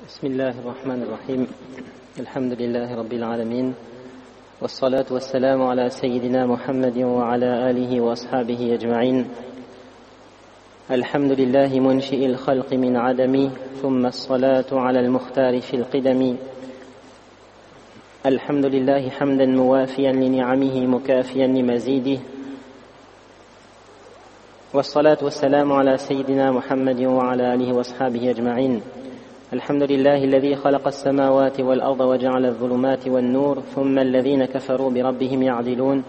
بسم الله الرحمن الرحيم. الحمد لله رب العالمين، والصلاة والسلام على سيدنا محمد وعلى آله وأصحابه أجمعين. الحمد لله منشئ الخلق من عدم، ثم الصلاة على المختار في القدم. الحمد لله حمدا موافيا لنعمه مكافيا لمزيده، والصلاة والسلام على سيدنا محمد وعلى آله وأصحابه أجمعين. الحمد لله الذي خلق السماوات والأرض وجعل الظلمات والنور، ثم الذين كفروا بربهم يعدلون.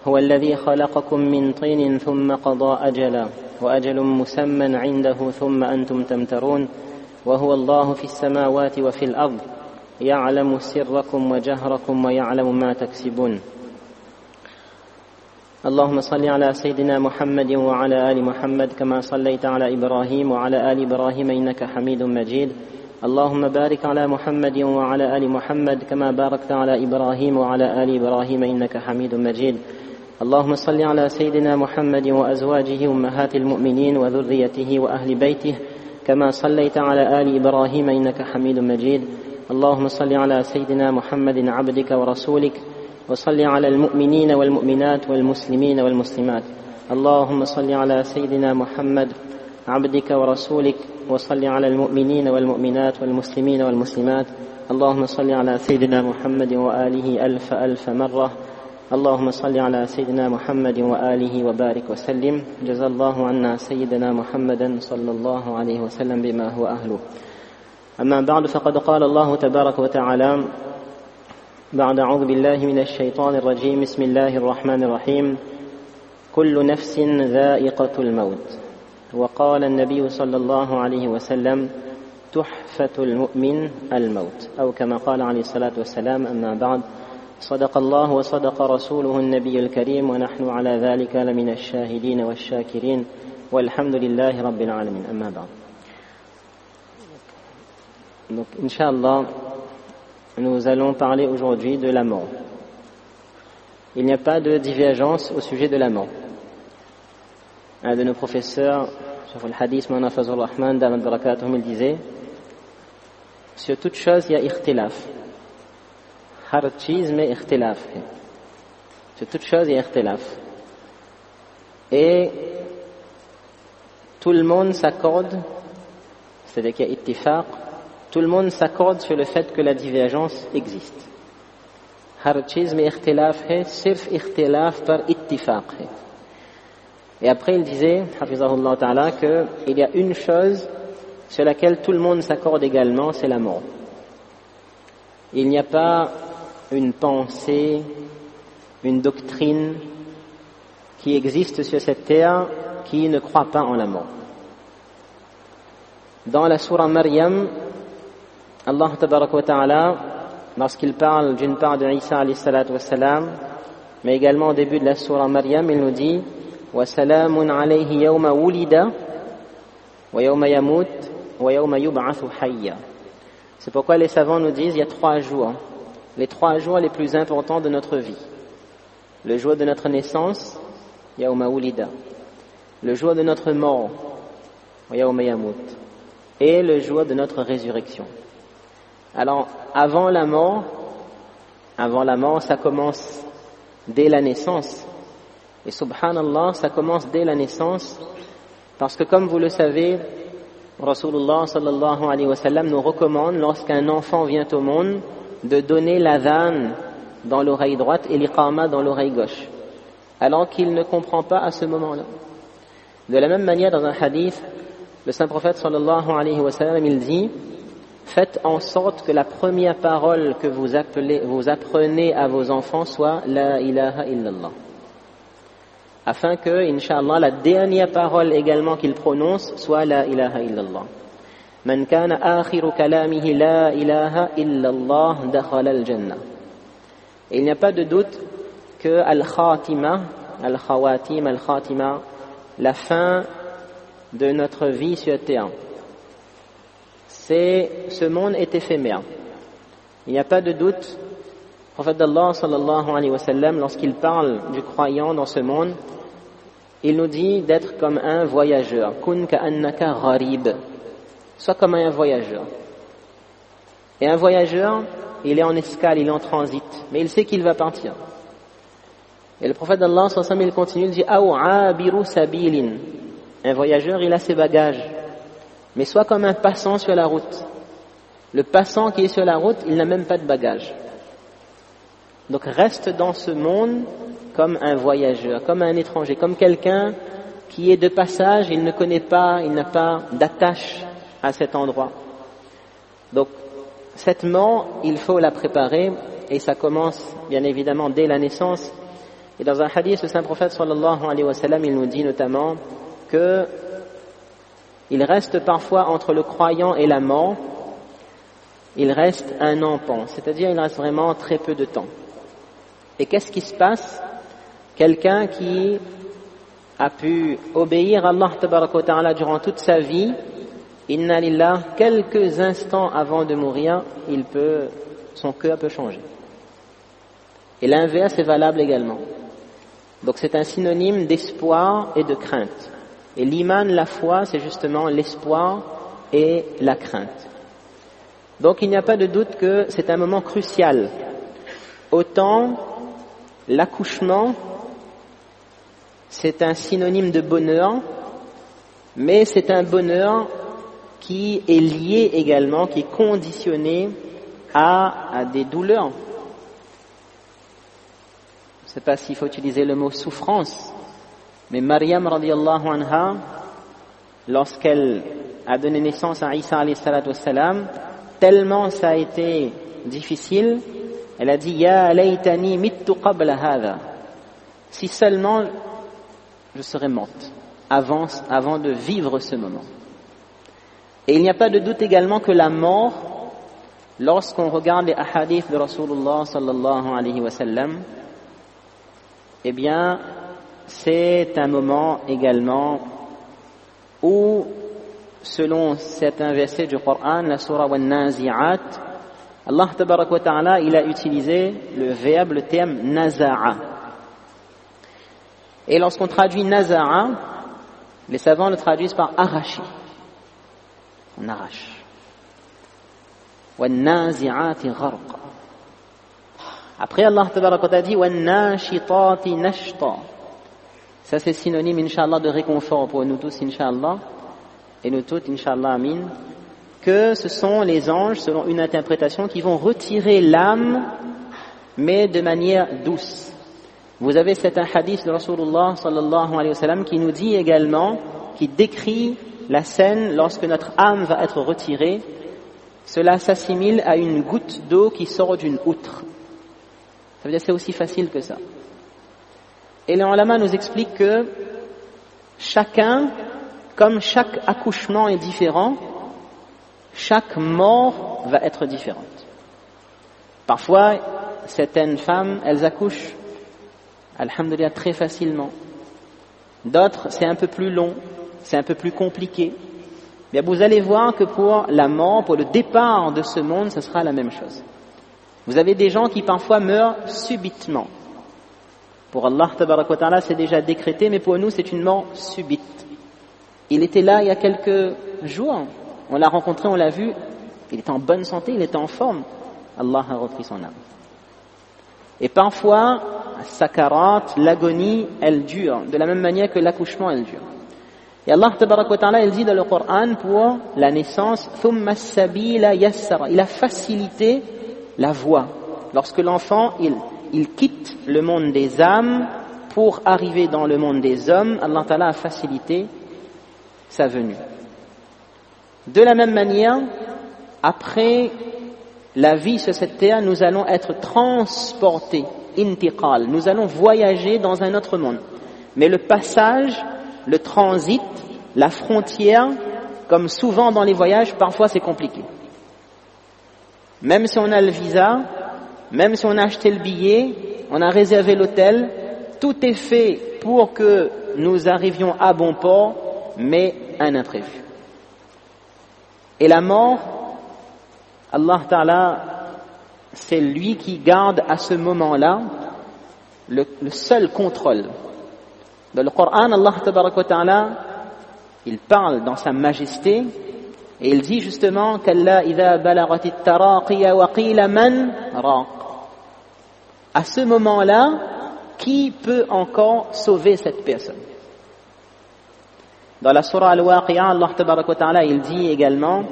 هو الذي خلقكم من طين ثم قضى أجلا، وأجل مسمى عنده ثم أنتم تمترون. وهو الله في السماوات وفي الأرض، يعلم سركم وجهركم ويعلم ما تكسبون. اللهم صل على سيدنا محمد وعلى آل محمد كما صليت على إبراهيم وعلى آل إبراهيم إنك حميد مجيد. اللهم بارك على محمد وعلى آل محمد كما باركت على إبراهيم وعلى آل إبراهيم إنك حميد مجيد. اللهم صل على سيدنا محمد وأزواجه أمهات المؤمنين وذريته وأهل بيته كما صليت على آل إبراهيم إنك حميد مجيد. اللهم صل على سيدنا محمد عبدك ورسولك، وصل على المؤمنين والمؤمنات والمسلمين والمسلمات. اللهم صل على سيدنا محمد عبدك ورسولك، وصل على المؤمنين والمؤمنات والمسلمين والمسلمات. اللهم صل على سيدنا محمد وآله ألف مرة. اللهم صل على سيدنا محمد وآله وبارك وسلم. جزا الله عنا سيدنا محمدا صلى الله عليه وسلم بما هو أهله. أما بعد، فقد قال الله تبارك وتعالى بعد أعوذ بالله من الشيطان الرجيم: بسم الله الرحمن الرحيم. كل نفس ذائقة الموت. وقال النبي صلى الله عليه وسلم: تحفة المؤمن الموت، أو كما قال عليه الصلاة والسلام. أما بعد، صدق الله وصدق رسوله النبي الكريم، ونحن على ذلك لمن الشاهدين والشاكرين، والحمد لله رب العالمين. أما بعد. Donc, Inch'Allah, nous allons parler aujourd'hui de la mort. Il n'y a pas de divergence au sujet de la mort. Un de nos professeurs, sur le hadith Mawlana Fazlur Rahman Damat Barakatuhum, il disait: sur toute chose il y a ikhtilaf. Har cheez mein ikhtilaf hai. Sur toute chose il y a ikhtilaf. Et tout le monde s'accorde, c'est-à-dire qu'il y a ittifaq, tout le monde s'accorde sur le fait que la divergence existe. Har cheez mein ikhtilaf hai, sirf ikhtilaf par ittifaq hai. Et après il disait, hafizahullah ta'ala, qu'il y a une chose sur laquelle tout le monde s'accorde également, c'est la mort. Il n'y a pas une pensée, une doctrine qui existe sur cette terre qui ne croit pas en la mort. Dans la sourate Maryam, Allah tabaraka wa ta'ala, lorsqu'il parle d'une part de Isa alayhi salatu wassalam, mais également au début de la sourate Maryam, il nous dit: وَسَلَامٌ عَلَيْهِ يَوْمَ وُلِدَ وَيَوْمَ يَمُوتُ وَيَوْمَ يُبْعَثُ حَيًّا. C'est pourquoi les savants nous disent: il y a 3 jours, les 3 jours les plus importants de notre vie. Le jour de notre naissance, يَوْمَ وُلِدَ. Le jour de notre mort, وَيَوْمَ يَمُوتُ. Et le jour de notre résurrection. Alors, avant la mort, ça commence dès la naissance. Et subhanallah, ça commence dès la naissance, parce que comme vous le savez, Rasulullah sallallahu alayhi wa sallam nous recommande, lorsqu'un enfant vient au monde, de donner l'adhan dans l'oreille droite et l'iqama dans l'oreille gauche, alors qu'il ne comprend pas à ce moment-là. De la même manière, dans un hadith, le saint prophète sallallahu alayhi wa sallam, il dit: faites en sorte que la première parole que vous apprenez à vos enfants soit la ilaha illallah, afin que, incha'Allah, la dernière parole également qu'il prononce soit la ilaha illallah. Man kana akhiru kalamihi la ilaha illallah dakhala al-jannah. Et il n'y a pas de doute que al-khatima, la fin de notre vie sur terre, ce monde est éphémère. Il n'y a pas de doute. Le prophète d'Allah sallallahu alayhi wa sallam, lorsqu'il parle du croyant dans ce monde, il nous dit d'être comme un voyageur. Kun ka'annaka gharib. Sois comme un voyageur. Et un voyageur, il est en escale, il est en transit, mais il sait qu'il va partir. Et le prophète d'Allah, il continue, il dit « Aw abiru sabilin » Un voyageur, il a ses bagages, mais soit comme un passant sur la route. Le passant qui est sur la route, il n'a même pas de bagages. Donc reste dans ce monde comme un voyageur, comme un étranger, comme quelqu'un qui est de passage, il ne connaît pas, il n'a pas d'attache à cet endroit. Donc cette mort, il faut la préparer et ça commence bien évidemment dès la naissance. Et dans un hadith, le saint prophète sallallahu alayhi wa sallam, il nous dit notamment que il reste parfois entre le croyant et la mort, il reste un empan, c'est-à-dire il reste vraiment très peu de temps. Et qu'est-ce qui se passe? Quelqu'un qui a pu obéir à Allah tabaraka wa ta'ala durant toute sa vie, inna lillah, quelques instants avant de mourir, son cœur peut changer. Et l'inverse est valable également. Donc c'est un synonyme d'espoir et de crainte. Et l'iman, la foi, c'est justement l'espoir et la crainte. Donc il n'y a pas de doute que c'est un moment crucial. Autant l'accouchement, c'est un synonyme de bonheur, mais c'est un bonheur qui est lié également, qui est conditionné à des douleurs. Je ne sais pas s'il faut utiliser le mot souffrance, mais Maryam radiyallahu anha, lorsqu'elle a donné naissance à Isa alayhi salatu wassalam, tellement ça a été difficile, elle a dit Ya laytani mittu qabla hadha. Si seulement je serais morte avant de vivre ce moment. Et il n'y a pas de doute également que la mort, lorsqu'on regarde les ahadiths de Rasulullah sallallahu alayhi wa sallam, eh bien, c'est un moment également où, selon certains versets du Coran, la surah Wan-Nazi'at, Allah tabaraka wa ta'ala, il a utilisé le terme naza'a. Et lorsqu'on traduit naza'a, les savants le traduisent par arracher. On arrache. Wan-Nazi'ati gharqa. Après, Allah tabaraka wa ta'ala dit Wan-Nashitati nashta. Ça, c'est synonyme, Inch'Allah, de réconfort pour nous tous, Inch'Allah, et nous toutes, Inch'Allah, Amin, que ce sont les anges, selon une interprétation, qui vont retirer l'âme, mais de manière douce. Vous avez cet hadith de Rasulullah sallallahu alayhi wa sallam qui nous dit également, qui décrit la scène lorsque notre âme va être retirée. Cela s'assimile à une goutte d'eau qui sort d'une outre. Ça veut dire que c'est aussi facile que ça. Et les ulama nous expliquent que chacun, comme chaque accouchement est différent, chaque mort va être différente. Parfois, certaines femmes, elles accouchent, alhamdoulilah, très facilement. D'autres, c'est un peu plus long, c'est un peu plus compliqué. Mais vous allez voir que pour la mort, pour le départ de ce monde, ce sera la même chose. Vous avez des gens qui parfois meurent subitement. Pour Allah tabaraka wa ta'ala, c'est déjà décrété, mais pour nous, c'est une mort subite. Il était là il y a quelques jours, on l'a rencontré, on l'a vu, il était en bonne santé, il était en forme. Allah a repris son âme. Et parfois, sakarat, l'agonie, elle dure, de la même manière que l'accouchement, elle dure. Et Allah tabaraka wa ta'ala, il dit dans le Coran pour la naissance, thumma as-sabila yassara. Il a facilité la voie. Lorsque l'enfant, il quitte le monde des âmes pour arriver dans le monde des hommes, Allah ta'ala a facilité sa venue. De la même manière, après la vie sur cette terre, nous allons être transportés, intiqal, nous allons voyager dans un autre monde. Mais le passage, le transit, la frontière, comme souvent dans les voyages, parfois c'est compliqué. Même si on a le visa, même si on a acheté le billet, on a réservé l'hôtel, tout est fait pour que nous arrivions à bon port, mais un imprévu. Et la mort, Allah Ta'ala, c'est lui qui garde à ce moment-là le seul contrôle. Dans le Coran, Allah Ta'ala, il parle dans sa majesté Et il dit justement Kalla idha balaghatit taraqiya wa qila man raq. À ce moment-là, qui peut encore sauver cette personne? Dans la surah Al-Waqi'a, Allah tabaraka wa ta'ala, il dit également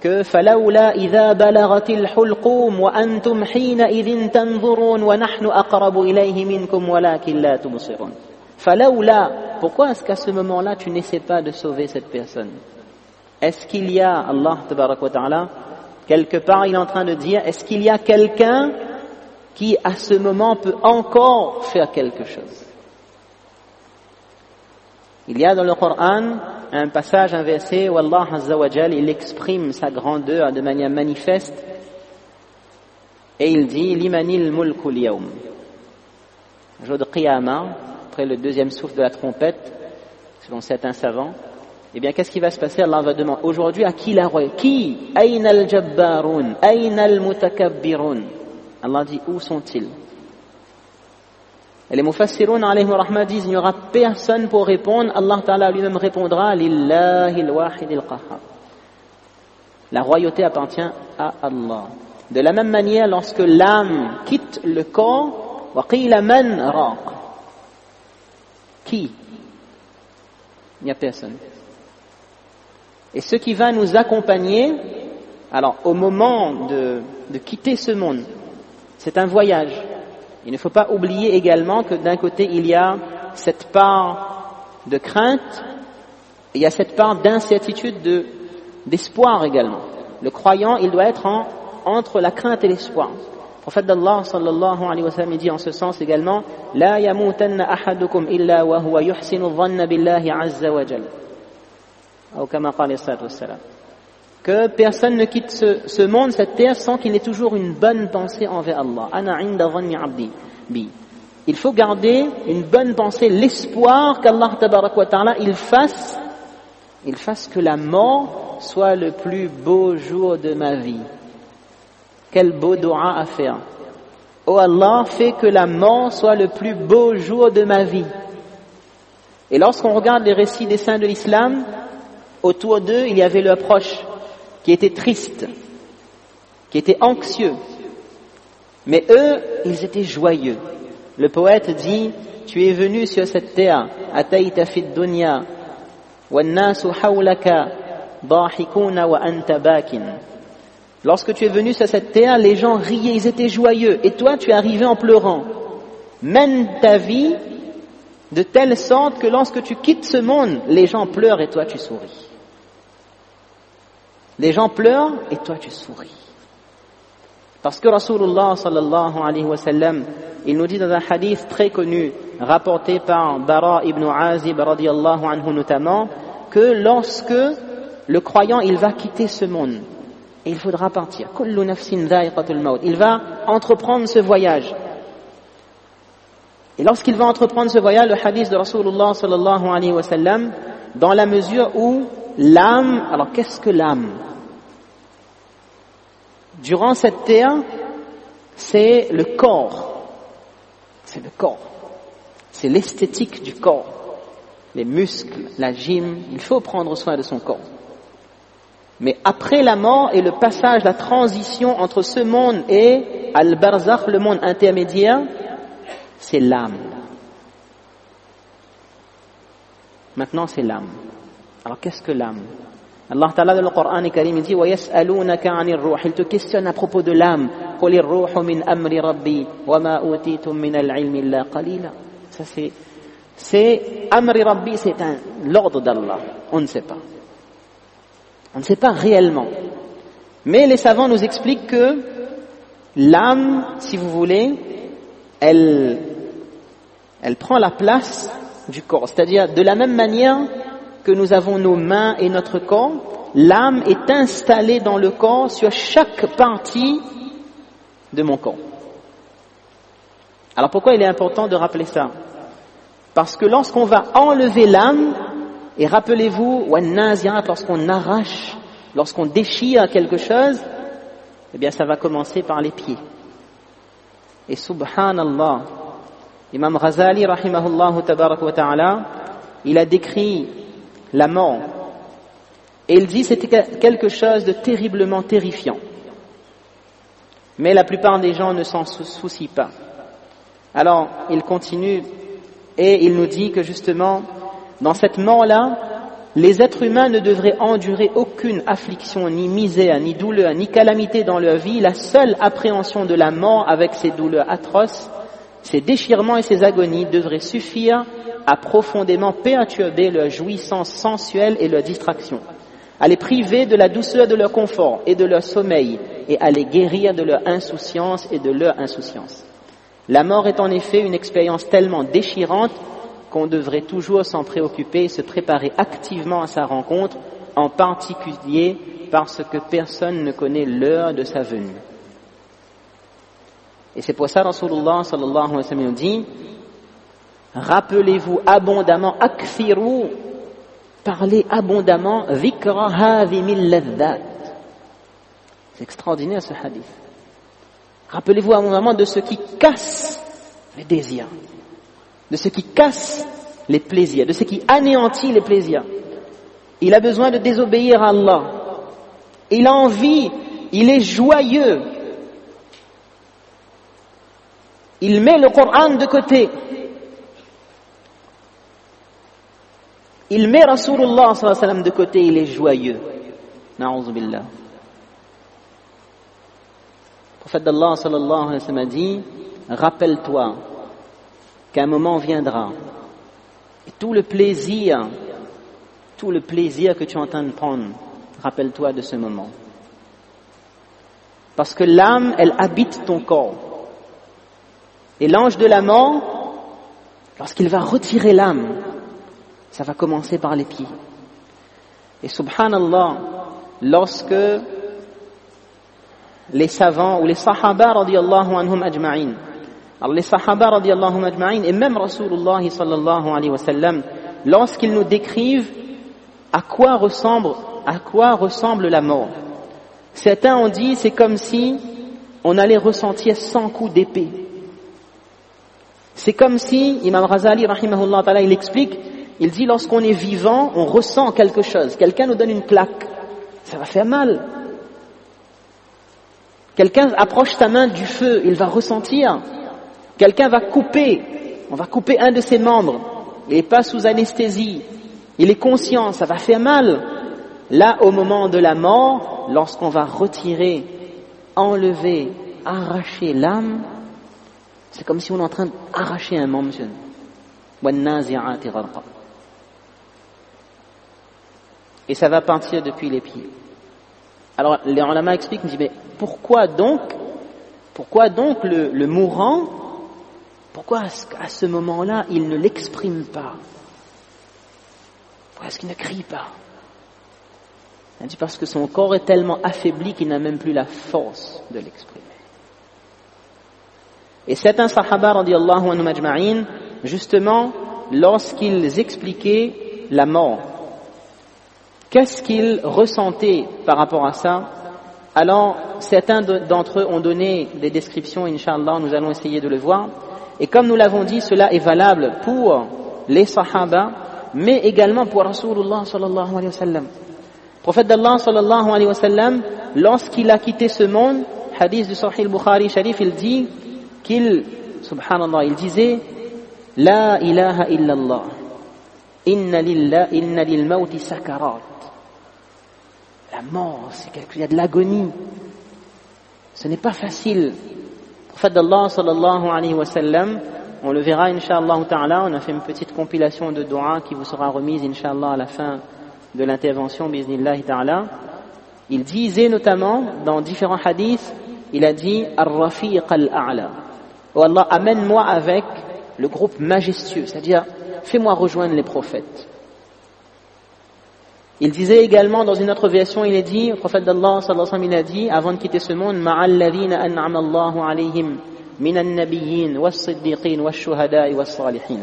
que فَلَوْلَا إِذَا بَلَغَتِ الْحُلْقُومَ وَأَنْتُمْ حِينَئِذٍ تَنْظُرُونَ وَنَحْنُ أَقْرَبُ إِلَيْهِ مِنْكُمْ وَلَكِنْ لَا تُبْصِرُونَ. فَلَوْلَا, pourquoi est-ce qu'à ce moment-là tu n'essaies pas de sauver cette personne? Est-ce qu'il y a, Allah tabaraka wa ta'ala, quelque part il est en train de dire, est-ce qu'il y a quelqu'un qui à ce moment peut encore faire quelque chose? Il y a dans le Coran un passage, un verset où Allah Azza wa Jal, il exprime sa grandeur de manière manifeste et il dit Limanil mulkul yawm. Jour de Qiyamah, après le deuxième souffle de la trompette, selon certains savants, eh bien qu'est-ce qui va se passer? Allah va demander aujourd'hui à qui la royauté? Qui? Aina al-jabbarun? Aina al-mutakabbirun? Allah dit où sont-ils? Et les mufassirun alayhi rahma disent il n'y aura personne pour répondre. Allah Ta'ala lui-même répondra Lillahi al-wahid al-qahhar. La royauté appartient à Allah. De la même manière, lorsque l'âme quitte le corps, wa qila man raq. Qui? Il n'y a personne. Et ce qui va nous accompagner, alors au moment de quitter ce monde, c'est un voyage. Il ne faut pas oublier également que d'un côté il y a cette part de crainte, et il y a cette part d'incertitude, d'espoir également. Le croyant, il doit être entre la crainte et l'espoir. Le prophète d'Allah sallallahu alayhi wa sallam dit en ce sens également La yamutanna ahadukum illa wa huwa yuhsinu dhanna billahi azza wa jal. Ou kama qala sallallahu alayhi wa sallam. Que personne ne quitte ce monde, cette terre, sans qu'il ait toujours une bonne pensée envers Allah. Ana inda dhanni abdi bi. Il faut garder une bonne pensée, l'espoir qu'Allah tabarak wa ta'ala il fasse que la mort soit le plus beau jour de ma vie. Quel beau dua à faire. Oh Allah, fais que la mort soit le plus beau jour de ma vie. Et lorsqu'on regarde les récits des saints de l'islam, autour d'eux, il y avait leurs proches qui étaient tristes, qui étaient anxieux. Mais eux, ils étaient joyeux. Le poète dit, tu es venu sur cette terre, ataita fid dunya, wa an-nasu hawlaka, dahikuna wa anta bakin. Lorsque tu es venu sur cette terre, les gens riaient, ils étaient joyeux. Et toi, tu es arrivé en pleurant. Mène ta vie de telle sorte que lorsque tu quittes ce monde, les gens pleurent et toi, tu souris. Les gens pleurent et toi, tu souris. Parce que Rasulullah sallallahu alayhi wa sallam, il nous dit dans un hadith très connu, rapporté par Bara ibn Azib radiyallahu anhu notamment, que lorsque le croyant, il va quitter ce monde, et il faudra partir. Kullu nafsin dha'iqatul maut. Il va entreprendre ce voyage. Et lorsqu'il va entreprendre ce voyage, le hadith de Rasulullah sallallahu alayhi wa sallam, dans la mesure où l'âme, alors qu'est-ce que l'âme? Durant cette terre, c'est le corps. C'est le corps. C'est l'esthétique du corps. Les muscles, la gym, il faut prendre soin de son corps. Mais après la mort et le passage, la transition entre ce monde et Al-Barzakh, le monde intermédiaire, c'est l'âme. Maintenant, c'est l'âme. Alors, qu'est-ce que l'âme? Allah Ta'ala dans le Coran Karim il dit وَيَسْأَلُونَكَ عَنِ الرُّوحِ. Il te questionne à propos de l'âme. قُلِ الرُّوحُ مِنْ أَمْرِ رَبِّي وَمَا أُوتِيتُم مِنَ الْعِلْمِ إِلَّا قَلِيلًا. Ça c'est Amri Rabbi, c'est l'ordre d'Allah. On ne sait pas. On ne sait pas réellement. Mais les savants nous expliquent que l'âme, si vous voulez, elle prend la place du corps. C'est-à-dire, de la même manière que nous avons nos mains et notre corps, l'âme est installée dans le corps sur chaque partie de mon corps. Alors pourquoi il est important de rappeler ça? Parce que lorsqu'on va enlever l'âme, et rappelez-vous, lorsqu'on arrache, lorsqu'on déchire quelque chose, eh bien ça va commencer par les pieds. Et subhanallah, Imam Ghazali rahimahullah tabarak wa ta'ala, il a décrit la mort. Et il dit c'était quelque chose de terriblement terrifiant. Mais la plupart des gens ne s'en soucient pas. Alors, il continue et il nous dit que justement, dans cette mort-là, les êtres humains ne devraient endurer aucune affliction, ni misère, ni douleur, ni calamité dans leur vie. La seule appréhension de la mort avec ses douleurs atroces, ses déchirements et ses agonies devraient suffire à profondément perturber leur jouissance sensuelle et leur distraction, à les priver de la douceur de leur confort et de leur sommeil, et à les guérir de leur insouciance et de leur insouciance. La mort est en effet une expérience tellement déchirante qu'on devrait toujours s'en préoccuper et se préparer activement à sa rencontre, en particulier parce que personne ne connaît l'heure de sa venue. Et c'est pour ça Rasulullah sallallahu alayhi wa sallam dit: rappelez-vous abondamment, akthiru, parlez abondamment, dhikra hadhimil ladhat. C'est extraordinaire ce hadith. Rappelez-vous abondamment de ce qui casse les désirs, de ce qui casse les plaisirs, de ce qui anéantit les plaisirs. Il a besoin de désobéir à Allah. Il a envie, il est joyeux. Il met le Coran de côté. Il met Rasulullah sallallahu alayhi wa sallam de côté, il est joyeux. Na'udhu billah. Le prophète d'Allah sallallahu alayhi wa sallam a dit: rappelle-toi qu'un moment viendra et tout le plaisir que tu es en train de prendre, rappelle-toi de ce moment. Parce que l'âme, elle habite ton corps. Et l'ange de la mort, lorsqu'il va retirer l'âme, ça va commencer par les pieds. Et subhanallah, lorsque les savants ou les sahaba radiyallahu anhum ajma'in, alors les sahaba radiyallahu anhum ajma'in et même Rasulullah sallallahu alayhi wa sallam, lorsqu'ils nous décrivent à quoi ressemble la mort, certains ont dit c'est comme si on allait ressentir 100 coups d'épée. C'est comme si, Imam Ghazali rahimahullah ta'ala, il explique, il dit lorsqu'on est vivant, on ressent quelque chose. Quelqu'un nous donne une claque, ça va faire mal. Quelqu'un approche sa main du feu, il va ressentir. Quelqu'un va couper, on va couper un de ses membres, il n'est pas sous anesthésie, il est conscient, ça va faire mal. Là, au moment de la mort, lorsqu'on va retirer, enlever, arracher l'âme, c'est comme si on est en train d'arracher un membre, monsieur. Et ça va partir depuis les pieds. Alors, les ulama expliquent, ils disent, mais pourquoi donc le mourant, pourquoi à ce moment-là, il ne l'exprime pas? Pourquoi est-ce qu'il ne crie pas? Il dit parce que son corps est tellement affaibli qu'il n'a même plus la force de l'exprimer. Et certains sahaba radiyallahu anhum ajma'in, justement, lorsqu'ils expliquaient la mort, qu'est-ce qu'ils ressentaient par rapport à ça? Alors, certains d'entre eux ont donné des descriptions, Inch'Allah, nous allons essayer de le voir. Et comme nous l'avons dit, cela est valable pour les sahaba, mais également pour Rasulullah sallallahu alayhi wa sallam. Le prophète d'Allah sallallahu alayhi wa sallam, lorsqu'il a quitté ce monde, hadith du Sahih al-Bukhari Sharif, il dit subhanallah, il disait La ilaha illallah, inna lil mawti sakarat. La mort, c'est il y a de l'agonie. Ce n'est pas facile. Le prophète d'Allah sallallahu alayhi wa sallam, on le verra incha'Allah ta'ala, on a fait une petite compilation de doigts qui vous sera remise incha'Allah à la fin de l'intervention bi'iznillahi ta'ala. Il disait notamment dans différents hadiths, il a dit Ar-Rafiq al-A'la. Oh Allah, amène-moi avec le groupe majestueux, c'est-à-dire fais-moi rejoindre les prophètes. Il disait également dans une autre version, il a dit, le prophète d'Allah sallallahu alayhi wa sallam, il a dit, avant de quitter ce monde, Ma'al ladhina an'ama Allahu alayhim minan nabiyyin was-siddiqin wash-shuhada'i was-salihin.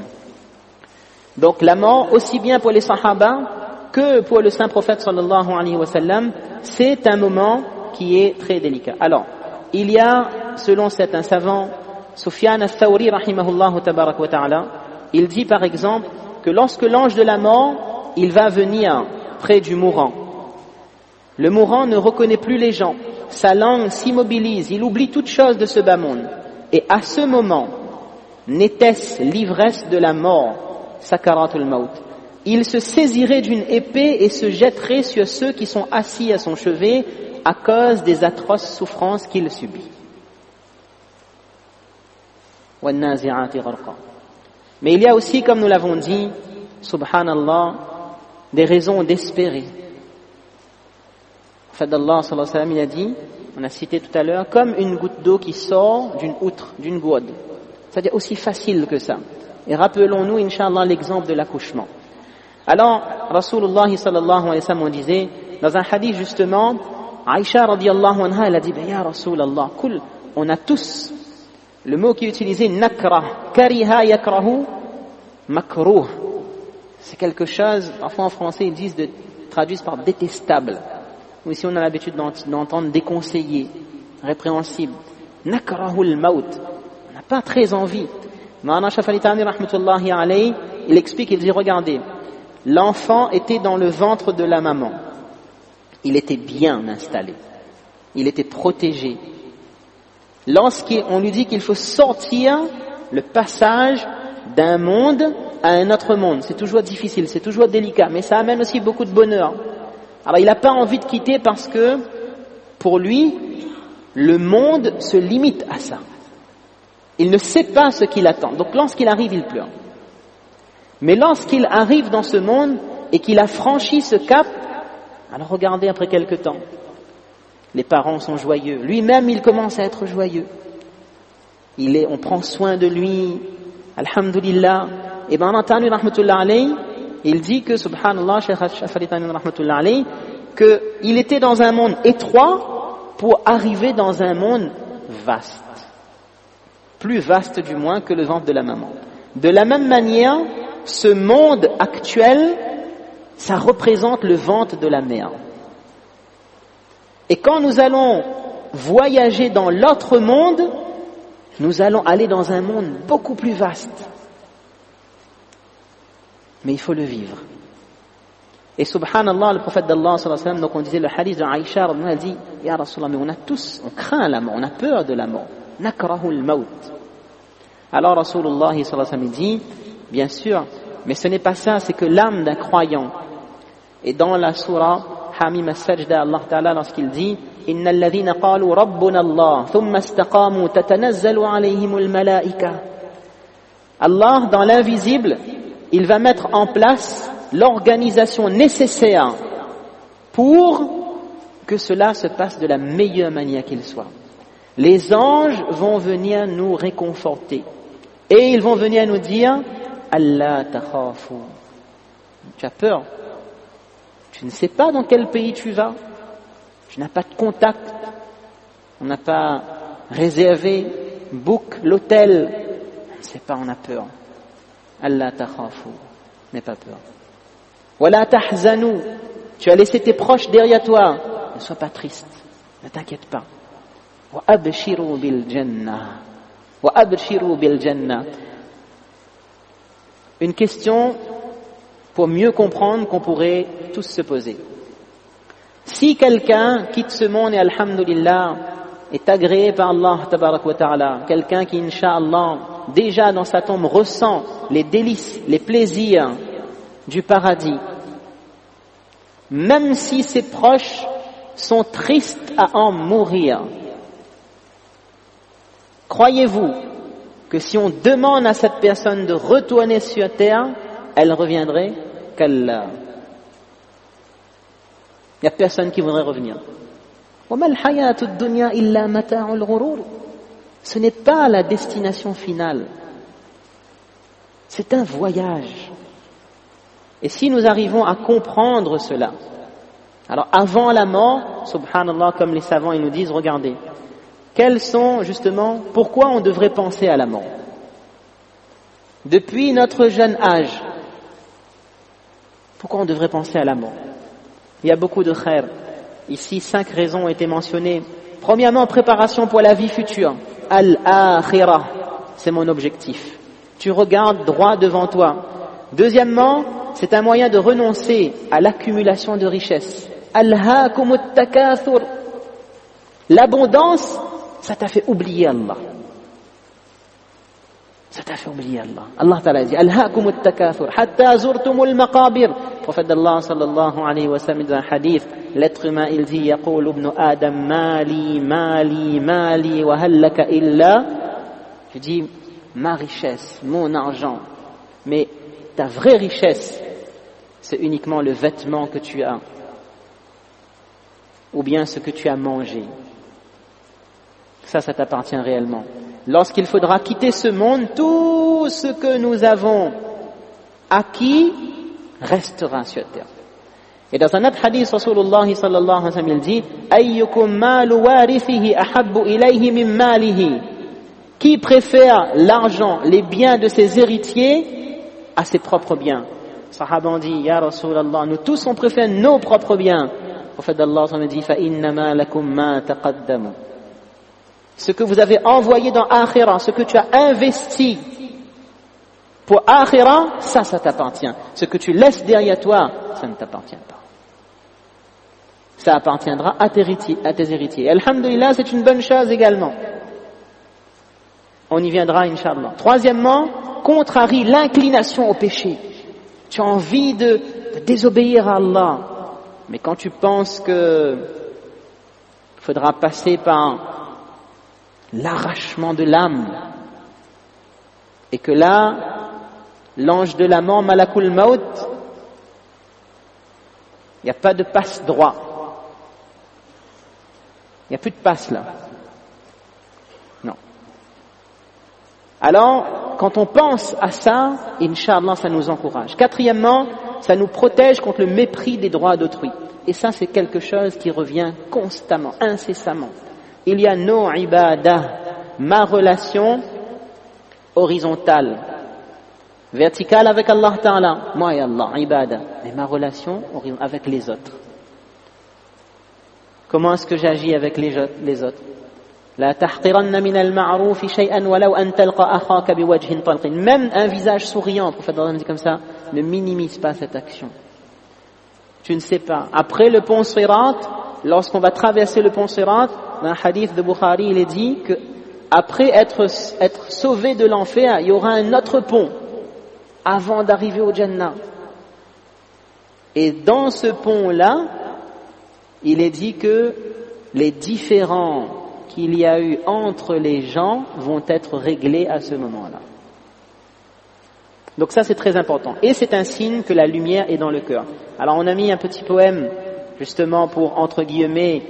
Donc la mort, aussi bien pour les sahaba que pour le saint prophète sallallahu alayhi wa sallam, c'est un moment qui est très délicat. Alors, il y a, selon certains savants, Sufyan al-Thawri rahimahullah tabarak wa ta'ala, il dit par exemple que lorsque l'ange de la mort, il va venir près du mourant Le mourant ne reconnaît plus les gens. Sa langue s'immobilise. Il oublie toute chose de ce bas monde. Et à ce moment, n'était-ce l'ivresse de la mort, sakaratul maut. Il se saisirait d'une épée et se jetterait sur ceux qui sont assis à son chevet à cause des atroces souffrances qu'il subit. Mais il y a aussi, comme nous l'avons dit, subhanallah, des raisons d'espérer. En fait, Allah sallallahu alayhi wa sallam, il a dit, on a cité tout à l'heure, comme une goutte d'eau qui sort d'une outre, d'une gourde. C'est-à-dire aussi facile que ça. Et rappelons-nous, Inch'Allah, l'exemple de l'accouchement. Alors, Rasulullah sallallahu alayhi wa sallam, on disait, dans un hadith justement, Aïcha radiallahu anha, elle a dit, ya Rasulallah, kul, on a tous, le mot qui est utilisé, nakra, kariha yakrahu, makruh. C'est quelque chose, parfois en français ils disent, traduisent par détestable. Ou ici on a l'habitude d'entendre déconseillé, répréhensible. Nakrahul maut. On n'a pas très envie. Ma'ana Shafalitani rahmatullahi alayhi, il explique, il dit, regardez, l'enfant était dans le ventre de la maman. Il était bien installé. Il était protégé. Lorsqu'on lui dit qu'il faut sortir le passage d'un monde à un autre monde, c'est toujours difficile, c'est toujours délicat, mais ça amène aussi beaucoup de bonheur. Alors il n'a pas envie de quitter parce que, pour lui, le monde se limite à ça. Il ne sait pas ce qu'il attend. Donc lorsqu'il arrive, il pleure. Mais lorsqu'il arrive dans ce monde et qu'il a franchi ce cap, alors regardez après quelque temps, les parents sont joyeux. Lui-même, il commence à être joyeux. On prend soin de lui. Alhamdulillah. Et bien, entendu, rahmatullah alayhi, il dit que, subhanallah, Cheikh Shafalitani rahmatullah alayhi, qu'il était dans un monde étroit pour arriver dans un monde vaste. Plus vaste, du moins, que le ventre de la maman. De la même manière, ce monde actuel, ça représente le ventre de la mère. Et quand nous allons voyager dans l'autre monde, nous allons aller dans un monde beaucoup plus vaste. Mais il faut le vivre. Et subhanallah, le prophète d'Allah, sallallahu alayhi wa sallam, donc on disait le hadith de Aïcha, elle dit, Ya Rasulallah, mais on craint la mort, on a peur de la mort. Nakrahul maut. Alors Rasulullah, sallallahu alayhi wa sallam, dit, bien sûr, mais ce n'est pas ça, c'est que l'âme d'un croyant. Et dans la surah Hamim as-Sajda, Allah Ta'ala, lorsqu'il dit Inna alladhina qalu rabbuna Allah thumma istaqamu tatanazzalu alayhimul malaika. Allah, dans l'invisible, il va mettre en place l'organisation nécessaire pour que cela se passe de la meilleure manière qu'il soit. Les anges vont venir nous réconforter et ils vont venir nous dire Allah takhafu. Tu as peur? Tu ne sais pas dans quel pays tu vas. Tu n'as pas de contact. On n'a pas réservé, book l'hôtel. On ne sait pas, on a peur. Allah takhafu. N'aie pas peur. Wala tahzanu. Tu as laissé tes proches derrière toi. Ne sois pas triste. Ne t'inquiète pas. Wa abshiru bil jannah. Wa abshiru bil jannah. Une question pour mieux comprendre qu'on pourrait tous se poser. Si quelqu'un quitte ce monde et alhamdulillah est agréé par Allah tabarak wa ta'ala, quelqu'un qui incha'Allah déjà dans sa tombe ressent les délices, les plaisirs du paradis, même si ses proches sont tristes à en mourir, croyez-vous que si on demande à cette personne de retourner sur terre, elle reviendrait? Qu'Allah. Il n'y a personne qui voudrait revenir. Ce n'est pas la destination finale. C'est un voyage. Et si nous arrivons à comprendre cela, alors avant la mort, subhanallah, comme les savants ils nous disent, regardez, quels sont justement, pourquoi on devrait penser à la mort? Depuis notre jeune âge, pourquoi on devrait penser à la mort? Il y a beaucoup de khair. Ici, 5 raisons ont été mentionnées. Premièrement, préparation pour la vie future. Al-akhirah, c'est mon objectif. Tu regardes droit devant toi. Deuxièmement, c'est un moyen de renoncer à l'accumulation de richesses. Alhaakumut takathur. L'abondance, ça t'a fait oublier Allah. Ça t'a fait oublier Allah. Allah Ta'ala dit Alhaakumut takathur hatta zurtumul maqabir. Le prophète d'Allah sallallahu alayhi wa sallam dans un hadith, l'être humain il dit Yaqul ibn Adam mali mali mali wa hal laka illa. Je dis ma richesse, mon argent. Mais ta vraie richesse, c'est uniquement le vêtement que tu as, ou bien ce que tu as mangé. Ça t'appartient réellement. Lorsqu'il faudra quitter ce monde, tout ce que nous avons acquis restera sur terre. Et dans un autre hadith, Rasulullah sallallahu alayhi wa sallam, il dit Ayyukum malu warithihi ahabbu ilayhi min malihi. Qui préfère l'argent, les biens de ses héritiers à ses propres biens? Sahaba ont dit, Ya Rasulallah, nous tous on préfère nos propres biens. Le prophète d'Allah dit, فَإِنَّمَا لَكُمْ مَا تَقَدَّمُوا. Ce que vous avez envoyé dans Akhira, ce que tu as investi pour Akhira, ça t'appartient. Ce que tu laisses derrière toi, ça ne t'appartient pas. Ça appartiendra à tes héritiers. Et alhamdulillah, c'est une bonne chose également. On y viendra, Inch'Allah. Troisièmement, contrarie l'inclination au péché. Tu as envie de désobéir à Allah. Mais quand tu penses que il faudra passer par l'arrachement de l'âme, et que là, l'ange de la mort, Malakul Maut, il n'y a pas de passe droit. Il n'y a plus de passe là. Non. Alors, quand on pense à ça, Inch'Allah, ça nous encourage. Quatrièmement, ça nous protège contre le mépris des droits d'autrui. Et ça, c'est quelque chose qui revient constamment, incessamment. Il y a nos ibadah, ma relation horizontale, verticale avec Allah Ta'ala, moi et Allah, ibadah, et ma relation avec les autres. Comment est-ce que j'agis avec les autres? La tahqiranna min al-ma'ruf shay'an walau an talqa akhaka biwajhin talqin. Même un visage souriant, le prophète dit comme ça, ne minimise pas cette action. Tu ne sais pas. Après le pont Sirat, lorsqu'on va traverser le pont Sirat, dans un hadith de Bukhari, il est dit que après être sauvé de l'enfer, il y aura un autre pont avant d'arriver au Jannah. Et dans ce pont-là, il est dit que les différends qu'il y a eu entre les gens vont être réglés à ce moment-là. Donc ça c'est très important. Et c'est un signe que la lumière est dans le cœur. Alors on a mis un petit poème justement pour, entre guillemets,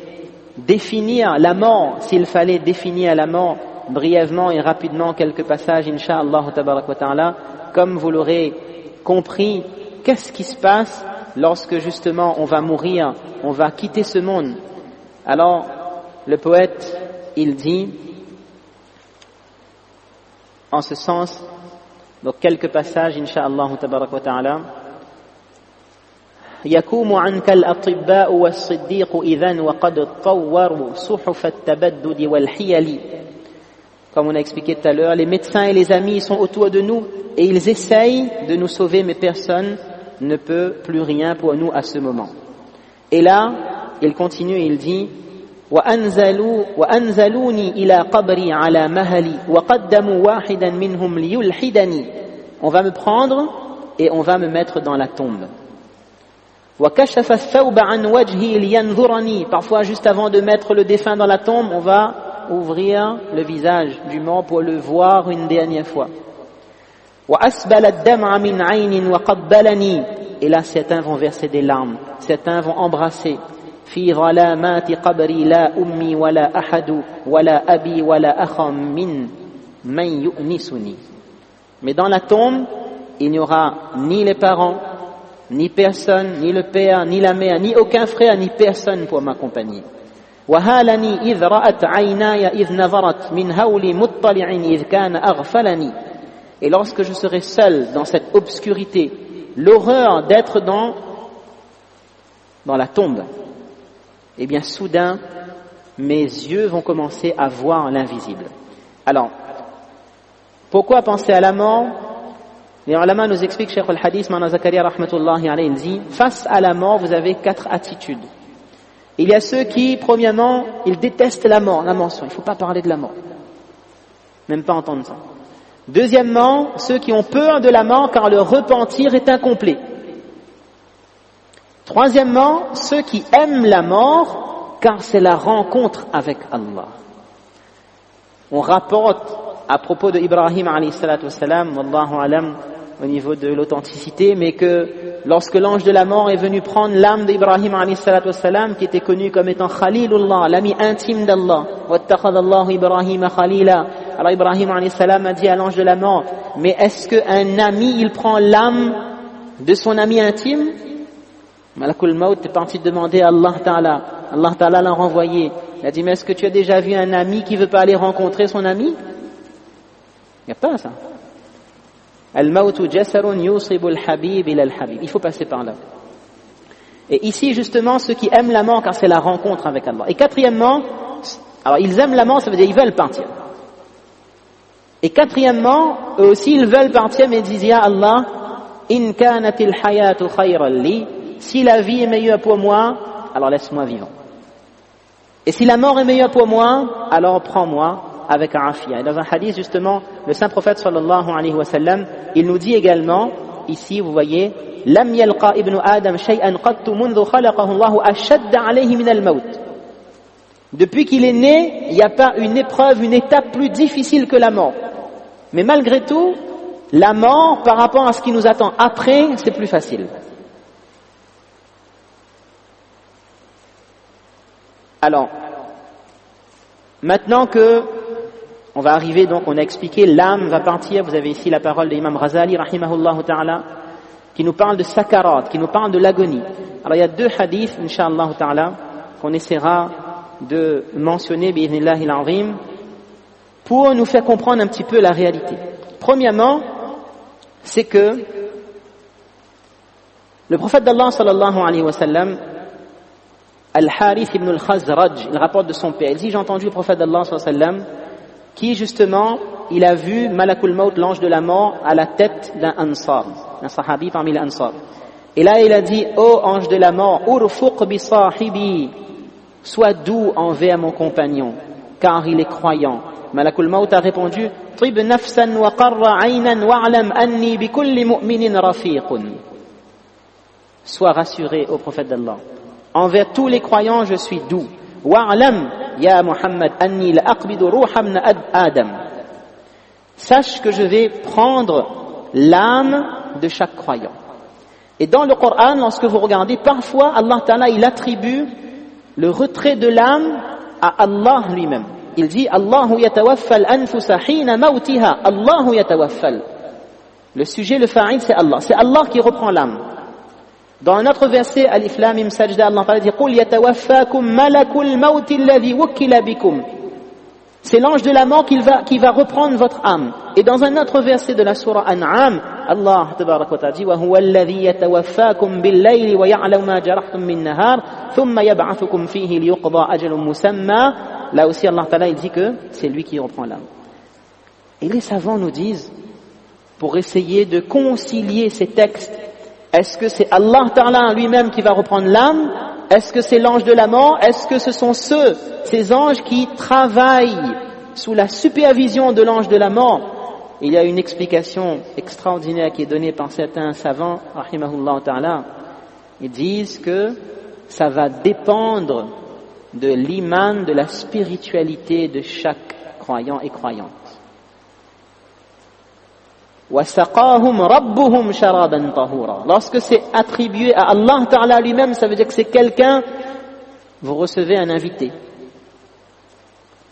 définir la mort, s'il fallait définir la mort brièvement et rapidement, quelques passages, Inch'Allah tabarak wa ta'ala. Comme vous l'aurez compris, qu'est-ce qui se passe lorsque justement on va mourir, on va quitter ce monde? Alors le poète, il dit en ce sens, donc quelques passages, Inch'Allah tabarak wa ta'ala. يكوم عنك الأطباء والصديق إذن وقد طوروا صحف التبدد والحيل. Comme on a expliqué tout à l'heure, les médecins et les amis sont autour de nous et ils essayent de nous sauver, mais personne ne peut plus rien pour nous à ce moment. Et là, il continue, il dit وأنزلوني إلى قبري على مهلي وقدموا واحدا منهم ليلحدني. On va me prendre et on va me mettre dans la tombe. وكشف الثوب عن وجهي لينظرني. Parfois, juste avant de mettre le défunt dans la tombe, on va ouvrir le visage du mort pour le voir une dernière fois. وأسبل الدمع من عين وقبلني. Et là, certains vont verser des larmes, certains vont embrasser. في ظلامات قبري لا أمي ولا أحد ولا أبي ولا أخ من يؤنسني. Mais dans la tombe, il n'y aura ni les parents, ni personne, ni le père, ni la mère, ni aucun frère, ni personne pour m'accompagner. وهالني إذ رأت عيناي إذ نظرت من هول مطلع إذ كان أغفلني. Et lorsque je serai seul dans cette obscurité, l'horreur d'être dans la tombe, eh bien soudain, mes yeux vont commencer à voir l'invisible. Alors, pourquoi penser à la mort? Les ulama nous expliquent, Cheikh al-Hadith, Mana Zakaria rahmatullahi alayhi, il dit, face à la mort, vous avez 4 attitudes. Il y a ceux qui, premièrement, ils détestent la mort, la mention. Il ne faut pas parler de la mort. Même pas entendre ça. Deuxièmement, ceux qui ont peur de la mort car le repentir est incomplet. Troisièmement, ceux qui aiment la mort car c'est la rencontre avec Allah. On rapporte à propos de Ibrahim alayhi salatu wassalam, wallahu alam, au niveau de l'authenticité, mais que lorsque l'ange de la mort est venu prendre l'âme d'Ibrahim alayhi salatu wassalam, qui était connu comme étant Khalilullah, l'ami intime d'Allah, wattakhadallahu Ibrahim khalila. Alors Ibrahim alayhi salam a dit à l'ange de la mort, mais est-ce qu'un ami, il prend l'âme de son ami intime? Malakul Maut est parti demander à Allah Ta'ala. Allah Ta'ala l'a renvoyé. Il a dit, mais est-ce que tu as déjà vu un ami qui ne veut pas aller rencontrer son ami? Il n'y a pas ça. Al-mautu jasarun yusibu al-habib ila al-habib. Il faut passer par là. Et ici, justement, ceux qui aiment la mort, car c'est la rencontre avec Allah. Et quatrièmement, alors ils aiment la mort, ça veut dire ils veulent partir. Et quatrièmement, eux aussi, ils veulent partir, mais ils disent, ya Allah, in kanatil hayatu khayran li, si la vie est meilleure pour moi, alors laisse-moi vivant. Et si la mort est meilleure pour moi, alors prends-moi avec afia. Et dans un hadith, justement, le saint prophète sallallahu alayhi wa sallam, il nous dit également, ici, vous voyez, lam yalqa ibnu adam shay'an qattu mundhu khalaqahu Allahu ashadda alayhi min al-maut. Depuis qu'il est né, il n'y a pas une épreuve, une étape plus difficile que la mort. Mais malgré tout, la mort, par rapport à ce qui nous attend après, c'est plus facile. Alors, maintenant que on va arriver, donc on a expliqué, l'âme va partir, vous avez ici la parole de l'imam Ghazali, rahimahullah ta'ala, qui nous parle de sakarat, qui nous parle de l'agonie. Alors il y a deux hadiths, incha'Allah ta'ala, qu'on essaiera de mentionner, bi'idhnillahi al-azim, pour nous faire comprendre un petit peu la réalité. Premièrement, c'est que le prophète d'Allah sallallahu alayhi wa sallam, Al-Harith ibn al-Khazraj, il rapporte de son père, il dit, j'ai entendu le prophète d'Allah sallallahu alayhi wa sallam, qui justement, il a vu Malakul Maut, l'ange de la mort, à la tête d'un Ansar, un sahabi parmi les Ansar. Et là, il a dit, ô ange de la mort, urfuq bi sahibi, sois doux envers mon compagnon, car il est croyant. Malakul Maut a répondu, tib nafsan wa qarra aynan wa'lam anni bi kulli mu'minin rafiqun. Sois rassuré, ô prophète d'Allah. Envers tous les croyants, je suis doux. Wa'lam, ya Muhammad, anni la aqbidu ruha min Adam. Sache que je vais prendre l'âme de chaque croyant. Et dans le Coran, lorsque vous regardez, parfois Allah Ta'ala, il attribue le retrait de l'âme à Allah lui-même. Il dit, Allahu yatawaffal anfusa hina mautiha. Allahu yatawaffal. Le sujet, le fa'il, c'est Allah. C'est Allah qui reprend l'âme. Dans un autre verset, Alif Lam Mim Sajda, Allah Ta'ala dit, Qul yatawaffakum malakul mauti alladhi wukkila bikum. C'est l'ange de la mort qui va reprendre votre âme. Et dans un autre verset de la sourate An'am, Allah tabarak wa ta'ala dit, wa huwa alladhi yatawaffakum bil-layli wa ya'lamu ma jarahtum min nahar, thumma yab'athukum fihi liyuqda ajalun musamma. Là aussi, Allah Ta'ala, il dit que c'est lui qui reprend l'âme. Et les savants nous disent, pour essayer de concilier ces textes, est-ce que c'est Allah Ta'ala lui-même qui va reprendre l'âme? Est-ce que c'est l'ange de la mort? Est-ce que ce sont ces anges qui travaillent sous la supervision de l'ange de la mort? Il y a une explication extraordinaire qui est donnée par certains savants, rahimahullah ta'ala. Ils disent que ça va dépendre de l'iman, de la spiritualité de chaque croyant et croyante. وَسَقَاهُمْ رَبُّهُمْ شَرَابًا طَهُورًا. Lorsque c'est attribué à Allah Ta'ala lui-même, ça veut dire que c'est quelqu'un, vous recevez un invité.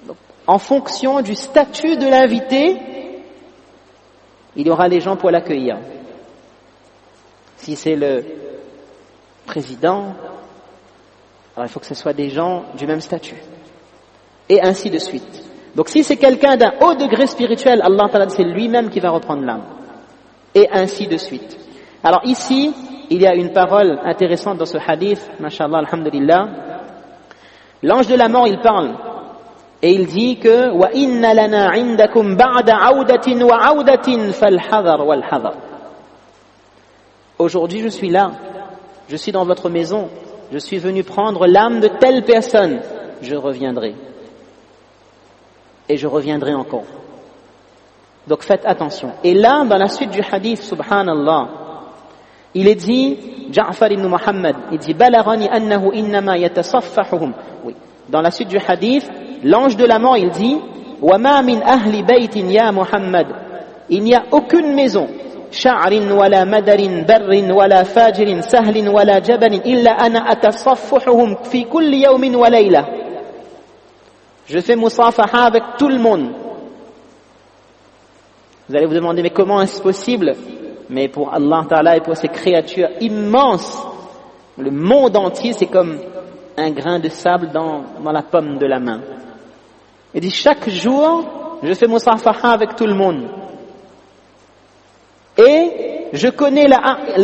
Donc, en fonction du statut de l'invité, il y aura les gens pour l'accueillir. Si c'est le président, alors il faut que ce soit des gens du même statut. Et ainsi de suite. Donc si c'est quelqu'un d'un haut degré spirituel, Allah Ta'ala, c'est lui-même qui va reprendre l'âme. Et ainsi de suite. Alors ici, il y a une parole intéressante dans ce hadith, mashallah, alhamdulillah. L'ange de la mort, il parle. Et il dit que wa inna lana 'indakum ba'da 'audatin wa 'audatin fal-hadar wal-hadar. Aujourd'hui, je suis là. Je suis dans votre maison. je suis venu prendre l'âme de telle personne, je reviendrai. Et je reviendrai encore. Donc faites attention. Et là, dans la suite du hadith, subhanallah, il est dit, Ja'far ibn Muhammad, il dit, Balaghani annahu innama yatasaffahuhum. Oui. Dans la suite du hadith, l'ange de la mort, il dit, Wa ma min ahli baytin ya Muhammad. Il n'y a aucune maison, sha'rin wala madarin barrin wala fajirin sahlin wala jabalin illa ana atasaffahuhum fi kulli yawmin wa layla. Je fais musafaha avec tout le monde. Vous allez vous demander, mais comment est-ce possible? Mais pour Allah Ta'ala et pour ces créatures immenses, le monde entier, c'est comme un grain de sable dans la paume de la main. Il dit, chaque jour, je fais musafaha avec tout le monde. Et je connais la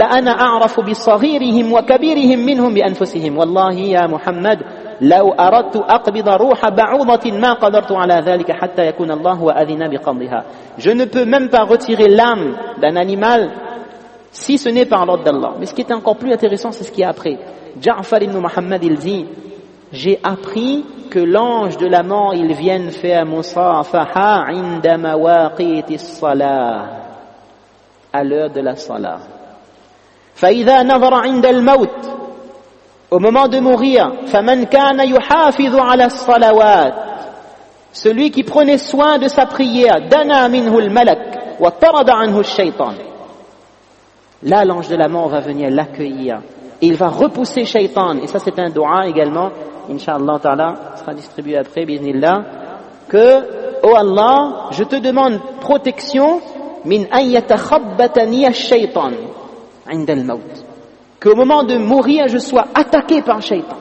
ana a'rafu bi saghirihim wa kabirihim minhum bi anfusihim. Wallahi ya Muhammad, لو أردت أقبض روح بعوضة ما قدرت على ذلك حتى يكون الله وأذن بقبضها. Je ne peux même pas retirer l'âme d'un animal si ce n'est par l'ordre d'Allah. Mais ce qui est encore plus intéressant, c'est ce qui est après. Ja'far ibn Muhammad, il dit, j'ai appris que l'ange de la mort, il vient faire musafaha inda mawaqiti as-salah, à l'heure de la salah. فإذا نظر عند الموت, au moment de mourir, فَمَنْ كَانَ يُحَافِظُ عَلَى الصَّلَوَاتِ, celui qui prenait soin de sa prière, دَنَا مِنْهُ الْمَلَكُ وَطَرَدَ عَنْهُ الشَّيْطَانِ. Là, l'ange de la mort va venir l'accueillir et il va repousser Shaitan. Et ça, c'est un dua également, Inch'Allah Ta'ala, sera distribué après, bismillah, que, oh Allah, je te demande protection, min an yatakhabbatani ash-shaytan 'inda al-maut. Qu'au moment de mourir, je sois attaqué par Shaitan.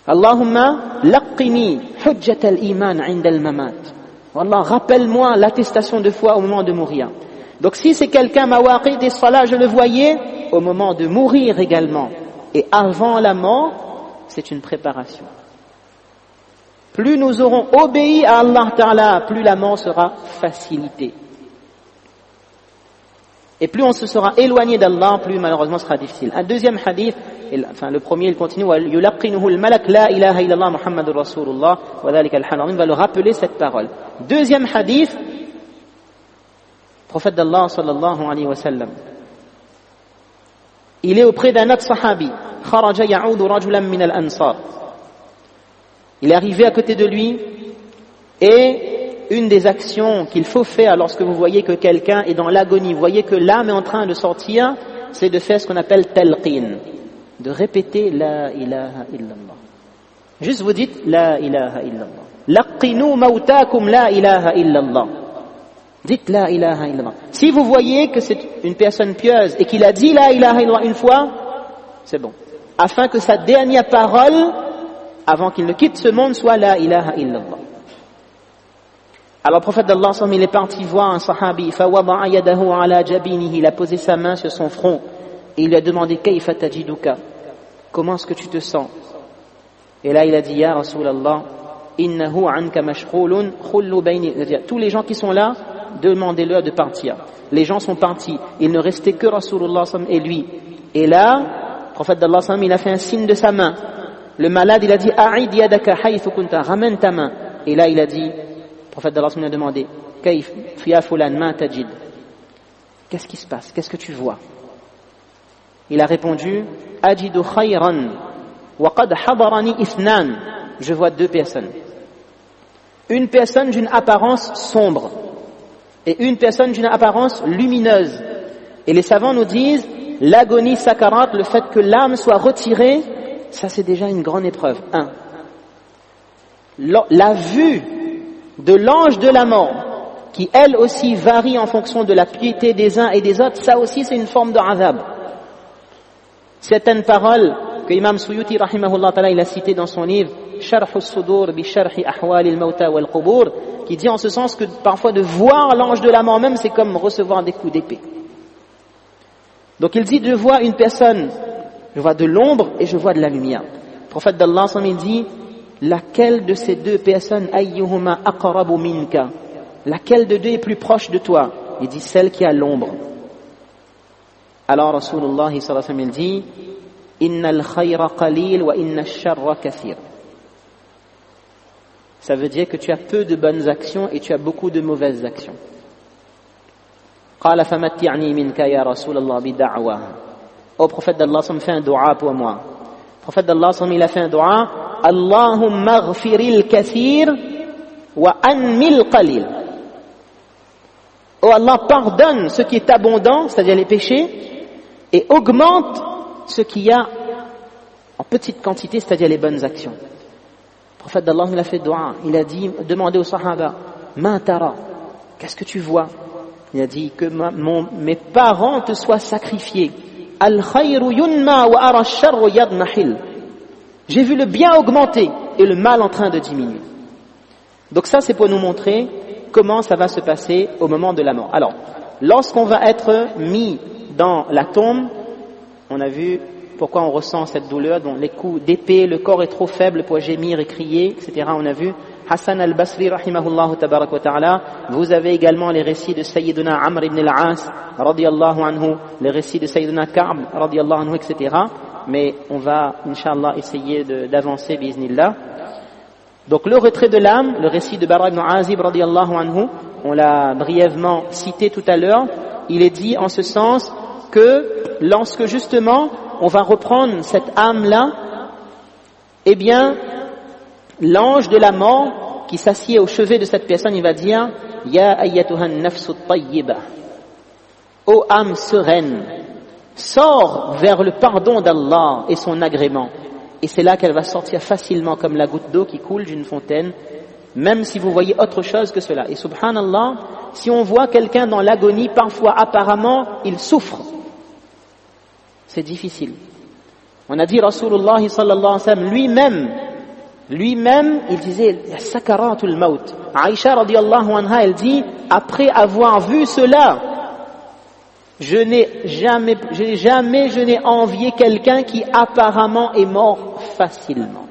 Allahumma laqqini hujjat al-iman 'inda al-mamat. Wallah, rappelle-moi l'attestation de foi au moment de mourir. Donc si c'est quelqu'un mawaqit et salat, je le voyais au moment de mourir également. Et avant la mort, c'est une préparation. Plus nous aurons obéi à Allah Ta'ala, plus la mort sera facilitée. Et plus on se sera éloigné d'Allah, plus malheureusement ce sera difficile. Un deuxième hadith, enfin le premier il continue, yulaqinuhu al-malak la ilaha illallah Muhammadur Rasulullah wa dhalika al-halalim, va le rappeler cette parole. Deuxième hadith, prophète d'Allah sallallahu alayhi wa sallam, il est auprès d'un autre sahabi, kharaja ya'udu rajulan min al-ansar. Il est arrivé à côté de lui et une des actions qu'il faut faire lorsque vous voyez que quelqu'un est dans l'agonie, vous voyez que l'âme est en train de sortir, c'est de faire ce qu'on appelle talqin, de répéter la ilaha illallah. Juste vous dites la ilaha illallah. Laqinu mautakum la ilaha illallah. Dites la ilaha illallah. Si vous voyez que c'est une personne pieuse et qu'il a dit la ilaha illallah une fois, c'est bon. Afin que sa dernière parole, avant qu'il ne quitte ce monde, soit la ilaha illallah. Alors le prophète d'Allah, il est parti voir un sahabi, فَوَضَعَ يَدَهُ عَلَى جَبِينِهِ, il a posé sa main sur son front et il lui a demandé كَيْفَ تَجِدُكَ, comment est-ce que tu te sens? Et là il a dit, Ya Rasulallah, إِنَّهُ عَنْكَ مَشْغُولٌ خُلُّ بَيْنِ, c'est-à-dire tous les gens qui sont là, demandez-leur de partir. Les gens sont partis, il ne restait que Rasulullah et lui. Et là, le prophète d'Allah, il a fait un signe de sa main. Le malade, il a dit, أَعِدْ يَدَكَ حَيْثُ كُنْتَ, ramène ta main. Et là il a dit, le prophète d'Allah a demandé, Kaif ya fulan ma tajid, qu'est-ce qui se passe, qu'est-ce que tu vois? Il a répondu, Ajidu khayran wa qad hadarani ithnan, je vois deux personnes. Une personne d'une apparence sombre et une personne d'une apparence lumineuse. Et les savants nous disent, l'agonie sakarat, le fait que l'âme soit retirée, ça c'est déjà une grande épreuve. La vue de l'ange de la mort, qui elle aussi varie en fonction de la piété des uns et des autres, ça aussi c'est une forme de azab. Certaines paroles que Imam Suyuti rahimahullah ta'ala il a citées dans son livre Sharh as-Sudur bi Sharh Ahwal al-Mawta wal Qubur, qui dit en ce sens que parfois de voir l'ange de la mort même c'est comme recevoir des coups d'épée. Donc il dit, je vois une personne, je vois de l'ombre et je vois de la lumière. Le prophète d'Allah il dit, laquelle de ces deux personnes, ayyuhuma aqrabu minka, laquelle de deux est plus proche de toi? Il dit celle qui a l'ombre. Alors Rasulullah sallallahu alayhi wa sallam il dit Inna al-khayra qalil wa inna al-sharra kathir. Ça veut dire que tu as peu de bonnes actions et tu as beaucoup de mauvaises actions. قال فمتعني منك يا رسول الله بدعوة. Au prophète d'Allah, fais un dua pour moi. Le prophète d'Allah, il a fait un dua. Allahumma ghfiril kathir wa anmil qalil. Oh Allah, pardonne ce qui est abondant, c'est-à-dire les péchés, et augmente ce qu'il y a en petite quantité, c'est-à-dire les bonnes actions. Le prophète d'Allah, il a fait dua. Il a dit, demandé aux sahaba, ma tara, qu'est-ce que tu vois? Il a dit que mes parents te soient sacrifiés. Al khayru yunma wa ara ash-sharru yadnahil. J'ai vu le bien augmenter et le mal en train de diminuer. Donc ça, c'est pour nous montrer comment ça va se passer au moment de la mort. Alors, lorsqu'on va être mis dans la tombe, on a vu pourquoi on ressent cette douleur, dont les coups d'épée, le corps est trop faible pour gémir et crier, etc. On a vu Hassan al-Basri, rahimahullah tabarak wa ta'ala. Vous avez également les récits de Sayyiduna Amr ibn al-As, radiyallahu anhu, les récits de Sayyiduna Ka'b, radiyallahu anhu, etc. Mais on va, inshallah, essayer d'avancer, biiznillah. Donc le retrait de l'âme, le récit de Bara ibn Azib, radiyallahu anhu, on l'a brièvement cité tout à l'heure. Il est dit en ce sens que lorsque justement on va reprendre cette âme-là, eh bien, l'ange de la mort qui s'assied au chevet de cette personne, il va dire Ya ayyatuhan nafsu tayyiba, ô âme sereine, sors vers le pardon d'Allah et son agrément. Et c'est là qu'elle va sortir facilement comme la goutte d'eau qui coule d'une fontaine, même si vous voyez autre chose que cela. Et subhanallah, si on voit quelqu'un dans l'agonie, parfois apparemment il souffre, c'est difficile. On a dit Rasulullah sallallahu alayhi wa sallam lui-même, il disait sakaratul maut. Aïcha radiyallahu anha, elle dit, après avoir vu cela, je n'ai envié quelqu'un qui apparemment est mort facilement.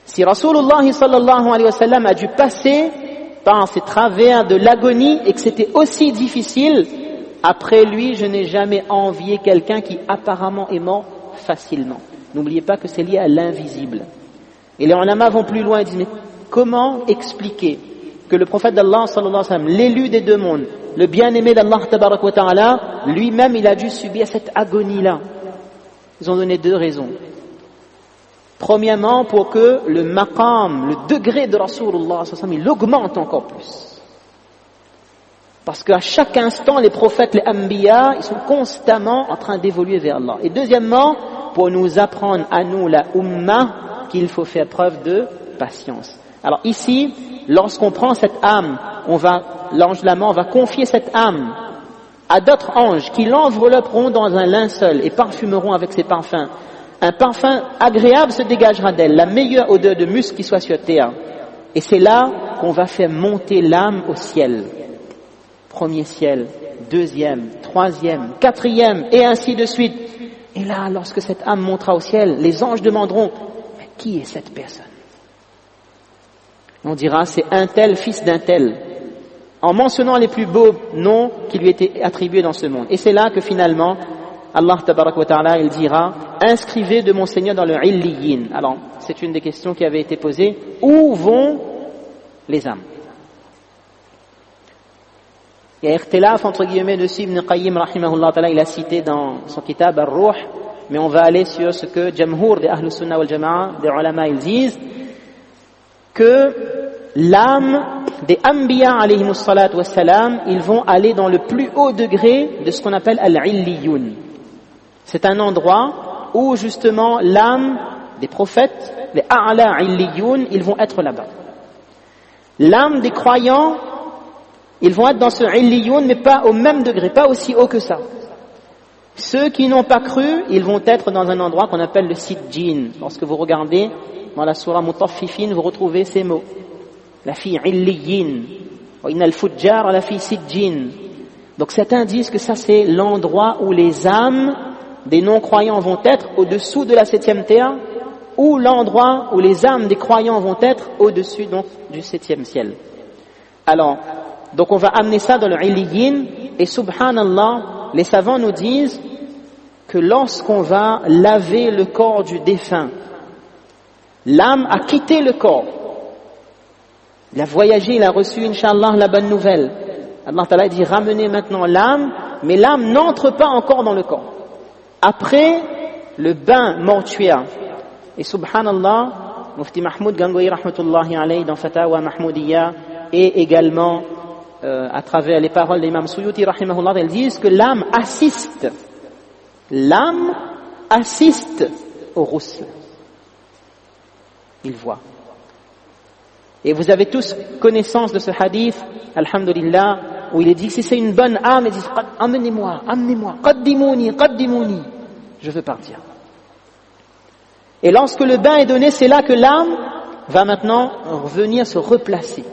Si Rasulullah sallallahu alayhi wa sallam a dû passer par ces travers de l'agonie et que c'était aussi difficile, après lui, je n'ai jamais envié quelqu'un qui apparemment est mort facilement. N'oubliez pas que c'est lié à l'invisible. Et les ulama vont plus loin et disent, mais comment expliquer que le prophète d'Allah, sallallahu alayhi wa sallam, l'élu des deux mondes, le bien-aimé d'Allah, tabarak wa ta'ala, lui-même, il a dû subir cette agonie-là? Ils ont donné deux raisons. Premièrement, pour que le maqam, le degré de Rasulullah, sallallahu alayhi wa sallam, il augmente encore plus. Parce qu'à chaque instant, les prophètes, les anbiya, ils sont constamment en train d'évoluer vers Allah. Et deuxièmement, pour nous apprendre à nous, la ummah, qu'il faut faire preuve de patience. Alors ici, lorsqu'on prend cette âme, l'ange de la mort va confier cette âme à d'autres anges qui l'envelopperont dans un linceul et parfumeront avec ses parfums. Un parfum agréable se dégagera d'elle, la meilleure odeur de musc qui soit sur terre. Et c'est là qu'on va faire monter l'âme au ciel. Premier ciel, deuxième, troisième, quatrième, et ainsi de suite. Et là, lorsque cette âme montera au ciel, les anges demanderont, mais qui est cette personne? On dira, c'est un tel, fils d'un tel, en mentionnant les plus beaux noms qui lui étaient attribués dans ce monde. Et c'est là que finalement, Allah tabarak wa ta'ala, il dira, inscrivez de mon Seigneur dans le illiyin. Alors, c'est une des questions qui avait été posée. Où vont les âmes? Il y a ikhtilaf entre guillemets dessus. Ibn Qayyim rahimahullah ta'ala, il a cité dans son kitab Ar-Ruh, mais on va aller sur ce que Jamhour des Ahlus Sunnah wal Jama'a, des ulama, ils disent que l'âme des Anbiya alayhimus salatu wassalam, ils vont aller dans le plus haut degré de ce qu'on appelle al-illiyun. C'est un endroit où justement l'âme des prophètes, les a'la illiyun, ils vont être là-bas. L'âme des croyants, ils vont être dans ce illiyun, mais pas au même degré, pas aussi haut que ça. Ceux qui n'ont pas cru, ils vont être dans un endroit qu'on appelle le sijjin. Lorsque vous regardez dans la surah Mutaffifin, vous retrouvez ces mots. La fi illiyin, wa innal fujjar la fi sijjin. Donc certains disent que ça c'est l'endroit où les âmes des non-croyants vont être au-dessous de la 7e terre, ou l'endroit où les âmes des croyants vont être au-dessus donc du 7e ciel. Alors, donc on va amener ça dans le illiyin, et subhanallah, les savants nous disent que lorsqu'on va laver le corps du défunt, l'âme a quitté le corps. Il a voyagé, il a reçu, Inch'Allah, la bonne nouvelle. Allah Ta'ala dit ramenez maintenant l'âme, mais l'âme n'entre pas encore dans le corps. Après le bain mortuaire, et subhanallah, Mufti Mahmoud Gangoui rahmatullahi alayhi dans Fatawa Mahmoudiyya et également à travers les paroles d'Imam Suyuti rahimahullah, elles disent que l'âme assiste au ghusl. Il voit. Et vous avez tous connaissance de ce hadith, alhamdulillah, où il est dit si c'est une bonne âme, il dit amenez-moi, qaddimouni, je veux partir. Et lorsque le bain est donné, c'est là que l'âme va maintenant revenir se replacer.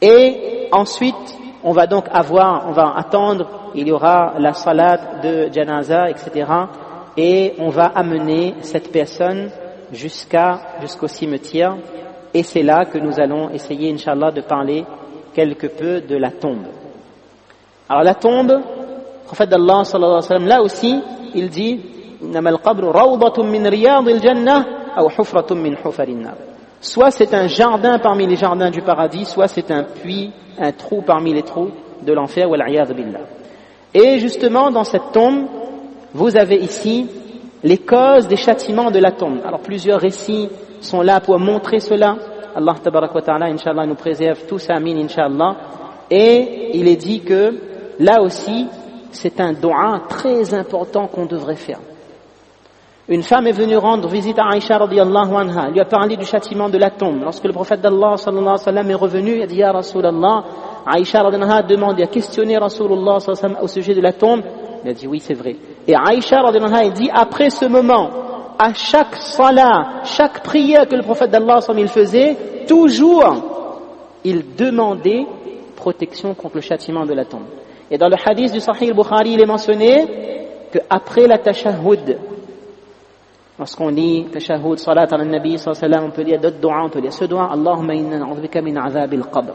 Et ensuite, on va attendre, il y aura la salat de janaza, etc. Et on va amener cette personne jusqu'au cimetière. Et c'est là que nous allons essayer, Inch'Allah, de parler quelque peu de la tombe. Alors la tombe, le prophète d'Allah, sallallahu alayhi wa sallam, là aussi, il dit soit c'est un jardin parmi les jardins du paradis, soit c'est un puits, un trou parmi les trous de l'enfer. Et justement dans cette tombe, vous avez ici les causes des châtiments de la tombe. Alors plusieurs récits sont là pour montrer cela. Allah tabarak wa ta'ala, Inch'Allah, nous préserve tous, amin, Inch'Allah. Et il est dit que là aussi, c'est un doua très important qu'on devrait faire. Une femme est venue rendre visite à Aïcha radiyallahu anha, elle lui a parlé du châtiment de la tombe. Lorsque le prophète d'Allah sallallahu alayhi wa sallam est revenu, il a dit ya Rasulallah, Aïcha radiyallahu anha a demandé, a questionné Rasulullah sallallahu alayhi wa sallam au sujet de la tombe. Il a dit oui, c'est vrai. Et Aïcha radiyallahu anha, elle dit après ce moment, à chaque salat, chaque prière que le prophète d'Allah sallallahu alayhi wa sallam faisait, toujours il demandait protection contre le châtiment de la tombe. Et dans le hadith du Sahih al-Bukhari, il est mentionné qu'après la tashahhud, lorsqu'on lit tashahhud, salat ala nabi sallallahu alayhi wa sallam, on peut lire d'autres doigts, on peut lire ce doigt, Allahumma inna na'udhubika min azabil qabr.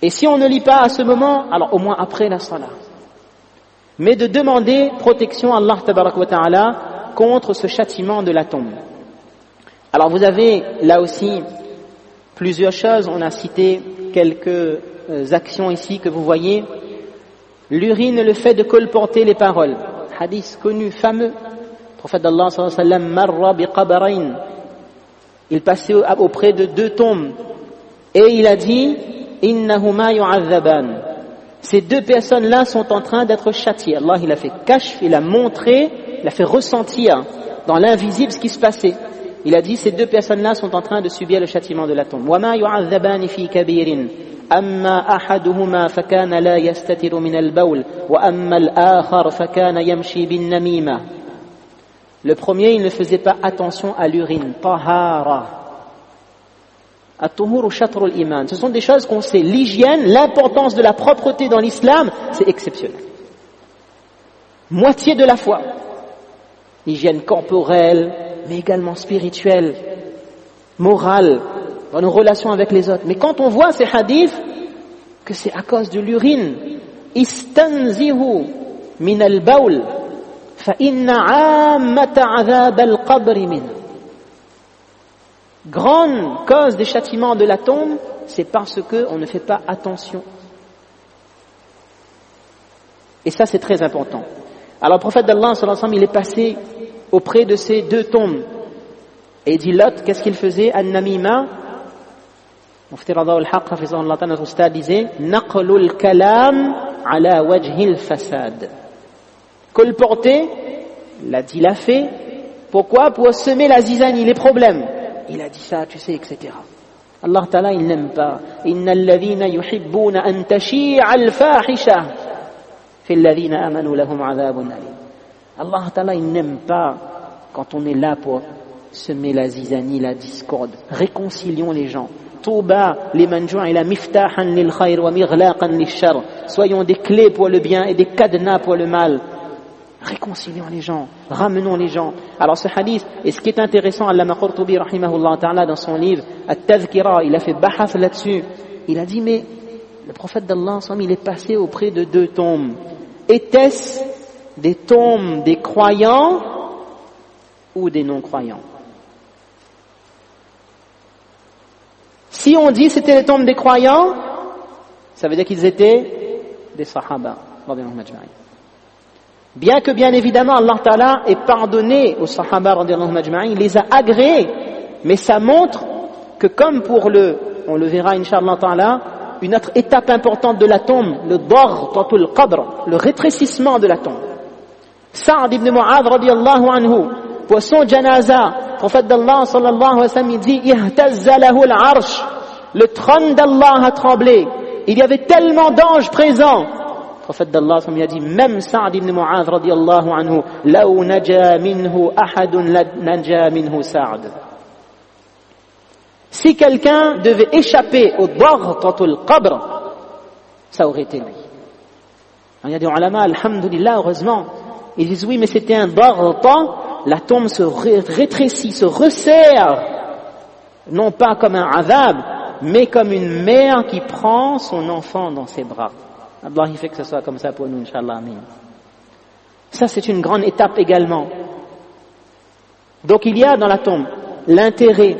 Et si on ne lit pas à ce moment, alors au moins après la salat. Mais de demander protection à Allah tabarak wa ta'ala contre ce châtiment de la tombe. Alors vous avez là aussi plusieurs choses, on a cité quelques actions ici que vous voyez. L'urine et le fait de colporter les paroles. Hadith connu, fameux. Le prophète d'Allah sallallahu alayhi wa sallam, marra bi qabarayn. Il passait auprès de deux tombes. Et il a dit, innahuma yu'adhaban. Ces deux personnes-là sont en train d'être châtiées. Allah, il a fait kashf, il a montré, il a fait ressentir dans l'invisible ce qui se passait. Il a dit, ces deux personnes-là sont en train de subir le châtiment de la tombe. وَمَا يُعَذَّبَانِ فِي كَبِيرٍ أَمَّا أَحَدُهُمَا فَكَانَ لَا يَسْتَتِرُ مِنَ الْبَوْلِ وَأَمَّا الْآخَرُ فَكَانَ يَمْشِي بِالنَّمِيمَةِ. Le premier, il ne faisait pas attention à l'urine. Tahara. At-tuhuru shatrul iman. Ce sont des choses qu'on sait. L'hygiène, l'importance de la propreté dans l'islam, c'est exceptionnel. Moitié de la foi. L'hygiène corporelle, mais également spirituelle, morale, dans nos relations avec les autres. Mais quand on voit ces hadiths, que c'est à cause de l'urine, istanzihu min al-bawl, fa inna 'ammata 'adhab al-qabr min. Grande cause des châtiments de la tombe, c'est parce qu'on ne fait pas attention. Et ça, c'est très important. Alors, le prophète d'Allah, sallallahu alayhi wa sallam, il est passé auprès de ces deux tombes. Et il dit l'autre, qu'est-ce qu'il faisait? An-namima, Mufti Rada al-Haq, hafizahullah ta'ala, notre ustad disait, naqlul kalam ala wajhil fasad. Colporter, l'a dit, l'a fait. Pourquoi? Pour semer la zizanie, les problèmes. Il a dit ça, tu sais, etc. Allah ta'ala, il n'aime pas. Inna alladhina yuhibbuna an tashi'a al-fahisha fi alladhina amanu lahum 'adhabun alim. Allah ta'ala, il n'aime pas quand on est là pour semer la zizanie, la discorde. Réconcilions les gens. Touba liman ju'ila miftahan lil khayr wa mighlaqan lish shar. Soyons des clés pour le bien et des cadenas pour le mal. Réconcilions les gens, ramenons les gens. Alors ce hadith, et ce qui est intéressant, Allama Qurtubi rahimahullah ta'ala dans son livre At-Tadhkira, il a fait bahath là-dessus. Il a dit mais le prophète d'Allah, il est passé auprès de 2 tombes. Était-ce des tombes des croyants ou des non-croyants? Si on dit c'était les tombes des croyants, ça veut dire qu'ils étaient des sahaba. Bien que bien évidemment Allah Ta'ala ait pardonné aux sahaba, il les a agréés, mais ça montre que comme pour on le verra Inch'Allah Ta'ala, une autre étape importante de la tombe, le dartatul qabr, le rétrécissement de la tombe. Sa'd ibn Mu'adh radiyallahu anhu, pour son janaza, le prophète d'Allah sallallahu alayhi wa sallam, il dit ihtazza lahu al-arsh, le trône d'Allah a tremblé, il y avait tellement d'anges présents. Le prophète d'Allah sallallahu alayhi wa sallam, il a dit même Sa'd ibn Mu'adh radiyallahu anhu, law naja minhu ahadun la naja minhu Sa'd. Si quelqu'un devait échapper au dartatul qabr, ça aurait été lui. Il y a des ulama, alhamdulillah, heureusement, ils disent oui, mais c'était un darta, la tombe se rétrécit, se resserre, non pas comme un azab, mais comme une mère qui prend son enfant dans ses bras. Allah il fait que ce soit comme ça pour nous, Inch'Allah, amin. Ça c'est une grande étape également. Donc il y a dans la tombe l'intérêt,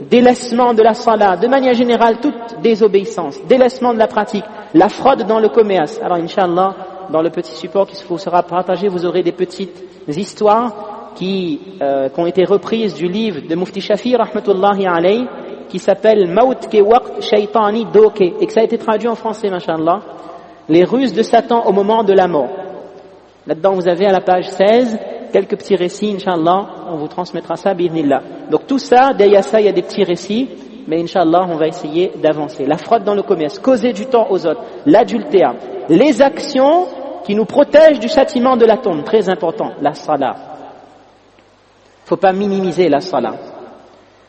délaissement de la salat, de manière générale toute désobéissance, délaissement de la pratique, la fraude dans le commerce. Alors Inch'Allah, dans le petit support qui vous sera partagé, vous aurez des petites histoires qui ont été reprises du livre de Mufti Shafi rahmatullahi alayhi, qui s'appelle Maut ke waqt shaytani doke, et que ça a été traduit en français, mashallah, les ruses de Satan au moment de la mort. Là-dedans vous avez à la page 16 quelques petits récits, Inch'Allah, on vous transmettra ça, bi'idhnillah. Donc tout ça, derrière ça, il y a des petits récits, mais Inch'Allah, on va essayer d'avancer. La fraude dans le commerce, causer du tort aux autres, l'adultère, les actions qui nous protègent du châtiment de la tombe, très important, la salat. Il ne faut pas minimiser la salat.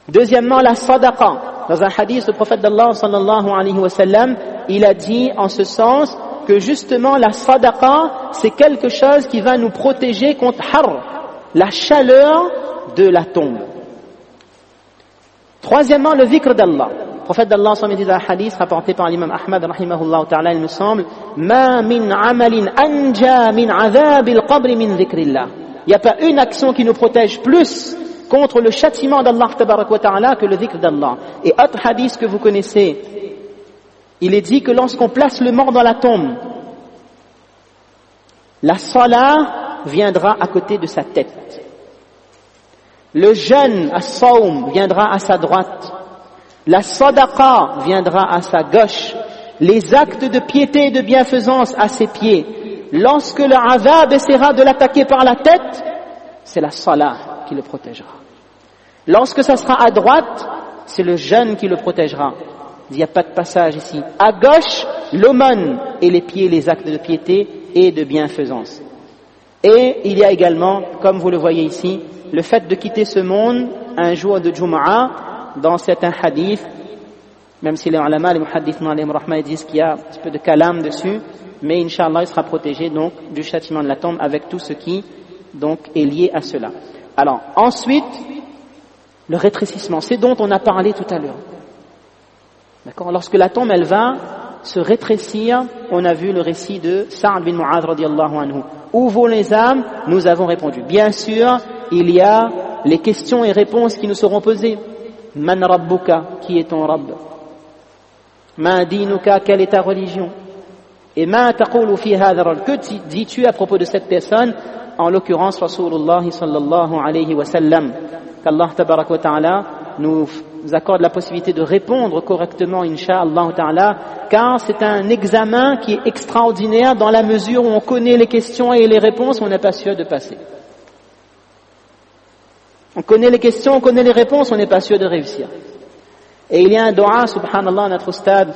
Deuxièmement, la sadaqa. Dans un hadith, le prophète d'Allah, sallallahu alayhi wa sallam, il a dit en ce sens que justement la sadaqa, c'est quelque chose qui va nous protéger contre la chaleur de la tombe. Troisièmement, le dhikr d'Allah. Le prophète d'Allah, il dit un hadith rapporté par l'imam Ahmad, rahimahullah ta'ala, il me semble, ma min amalin anja min adhabil qabri min dhikrillah. Il n'y a pas une action qui nous protège plus contre le châtiment d'Allah tabarak wa ta'ala que le dhikr d'Allah. Et autre hadith que vous connaissez, il est dit que lorsqu'on place le mort dans la tombe, la salah viendra à côté de sa tête. Le jeûne, as-sawm, viendra à sa droite. La sadaqa viendra à sa gauche. Les actes de piété et de bienfaisance à ses pieds. Lorsque le azab essaiera de l'attaquer par la tête, c'est la salah qui le protégera. Lorsque ça sera à droite, c'est le jeûne qui le protégera. Il n'y a pas de passage ici. À gauche, l'aumône et les pieds, les actes de piété et de bienfaisance. Et il y a également, comme vous le voyez ici, le fait de quitter ce monde un jour de Jumu'ah, dans certains hadiths, même si les ulama, les muhaddiths, ils disent qu'il y a un petit peu de kalam dessus, mais Inch'Allah, il sera protégé donc du châtiment de la tombe avec tout ce qui donc est lié à cela. Alors, ensuite, le rétrécissement, c'est dont on a parlé tout à l'heure. D'accord ? Lorsque la tombe, elle va se rétrécir, on a vu le récit de Sa'd bin Mu'adh radiyallahu anhu. Où vont les âmes ? Nous avons répondu. Bien sûr, il y a les questions et réponses qui nous seront posées. Man rabbuka, qui est ton Rabb ? Ma dinuka, quelle est ta religion ? Et ma taqulu fi hadha ar-rajul, que dis-tu à propos de cette personne ? En l'occurrence, Rasulullah sallallahu alayhi wa sallam. Qu'Allah tabarak wa ta'ala nous accorde la possibilité de répondre correctement, incha'Allah ta'ala, car c'est un examen qui est extraordinaire dans la mesure où on connaît les questions et les réponses, on n'est pas sûr de passer. On connaît les questions, on connaît les réponses, on n'est pas sûr de réussir. Et il y a un dua, subhanallah, notre ustad,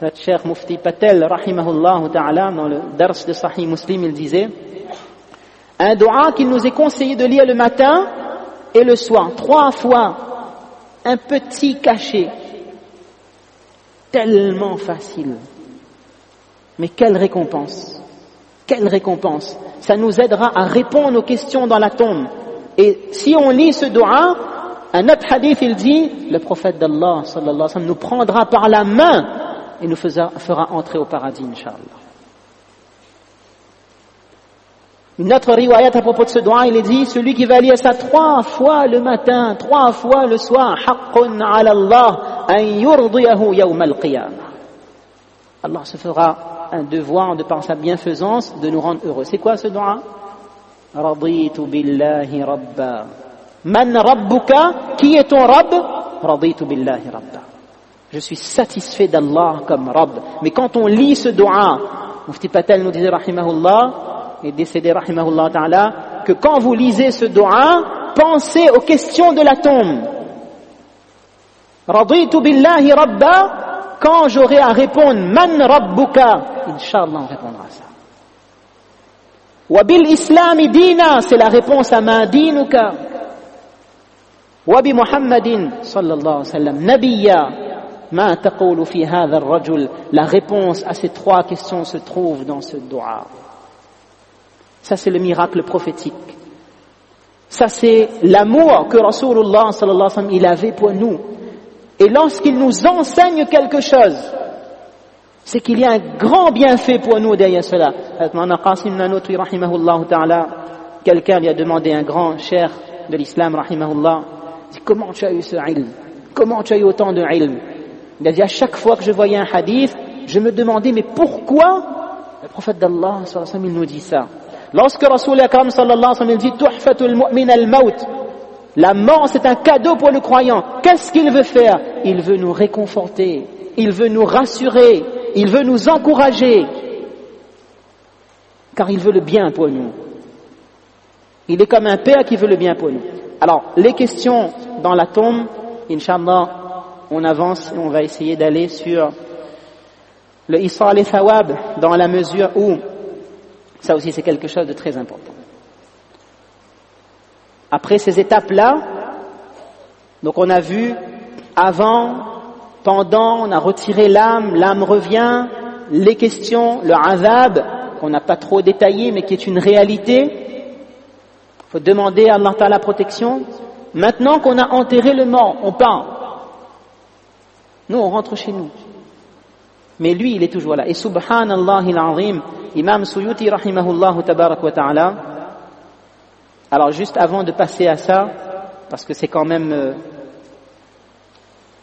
notre cher Mufti Patel, rahimahullah ta'ala, dans le dars de Sahih Muslim, il disait, un dua qu'il nous est conseillé de lire le matin et le soir, 3 fois, un petit cachet, tellement facile. Mais quelle récompense! Quelle récompense! Ça nous aidera à répondre aux questions dans la tombe. Et si on lit ce dua, un autre hadith, il dit, le prophète d'Allah, sallallahu alayhi wa sallam, nous prendra par la main et nous fera entrer au paradis, Inch'Allah. Une autre riwayat à propos de ce dua, il est dit, celui qui va lire ça 3 fois le matin, 3 fois le soir, haqqun ala Allah an yurdiyahu yawm al-qiyamah. Allah se fera un devoir de par sa bienfaisance de nous rendre heureux. C'est quoi ce dua? Raditu billahi rabba. Man rabbuka? Qui est ton Rabb? Raditu billahi rabba. Je suis satisfait d'Allah comme Rabb. Mais quand on lit ce dua, Mufti Patel nous disait rahimahullah, est décédé rahimahullah ta'ala, que quand vous lisez ce dua, pensez aux questions de la tombe. Raditu billahi rabba. Quand j'aurai à répondre Man rabbuka, Inch'Allah on répondra à ça. Wa bil islami dina, c'est la réponse à Ma dinuka. Wa bi Muhammadin sallallahu alayhi wa sallam nabiyya, ma taqulu fi hadha ar-rajul. La réponse à ces 3 questions se trouve dans ce dua. Ça c'est le miracle prophétique. Ça c'est l'amour que Rasulullah sallallahu alayhi wa sallam il avait pour nous. Et lorsqu'il nous enseigne quelque chose, c'est qu'il y a un grand bienfait pour nous derrière cela. Quelqu'un lui a demandé, un grand cher de l'islam, rahimahullah, comment tu as eu ce ilm? Comment tu as eu autant de ilm? Il a dit, à chaque fois que je voyais un hadith, je me demandais, mais pourquoi le prophète d'Allah, sallallahu alayhi wa sallam, il nous dit ça? Lorsque Rasul Akram, sallallahu alayhi wa sallam, il dit, tuhfatul mu'min al-maut, la mort, c'est un cadeau pour le croyant. Qu'est-ce qu'il veut faire? Il veut nous réconforter, il veut nous rassurer, il veut nous encourager, car il veut le bien pour nous. Il est comme un père qui veut le bien pour nous. Alors, les questions dans la tombe, Inch'Allah, on avance et on va essayer d'aller sur le Isra et Thawab, dans la mesure où, ça aussi c'est quelque chose de très important. Après ces étapes-là, donc on a vu avant, pendant, on a retiré l'âme, l'âme revient, les questions, le azab, qu'on n'a pas trop détaillé mais qui est une réalité. Il faut demander à Allah Ta'ala la protection. Maintenant qu'on a enterré le mort, on part. Nous, on rentre chez nous. Mais lui, il est toujours là. Et subhanallah al-azim, Imam Suyuti rahimahullah tabarak wa ta'ala. Alors juste avant de passer à ça, parce que c'est quand même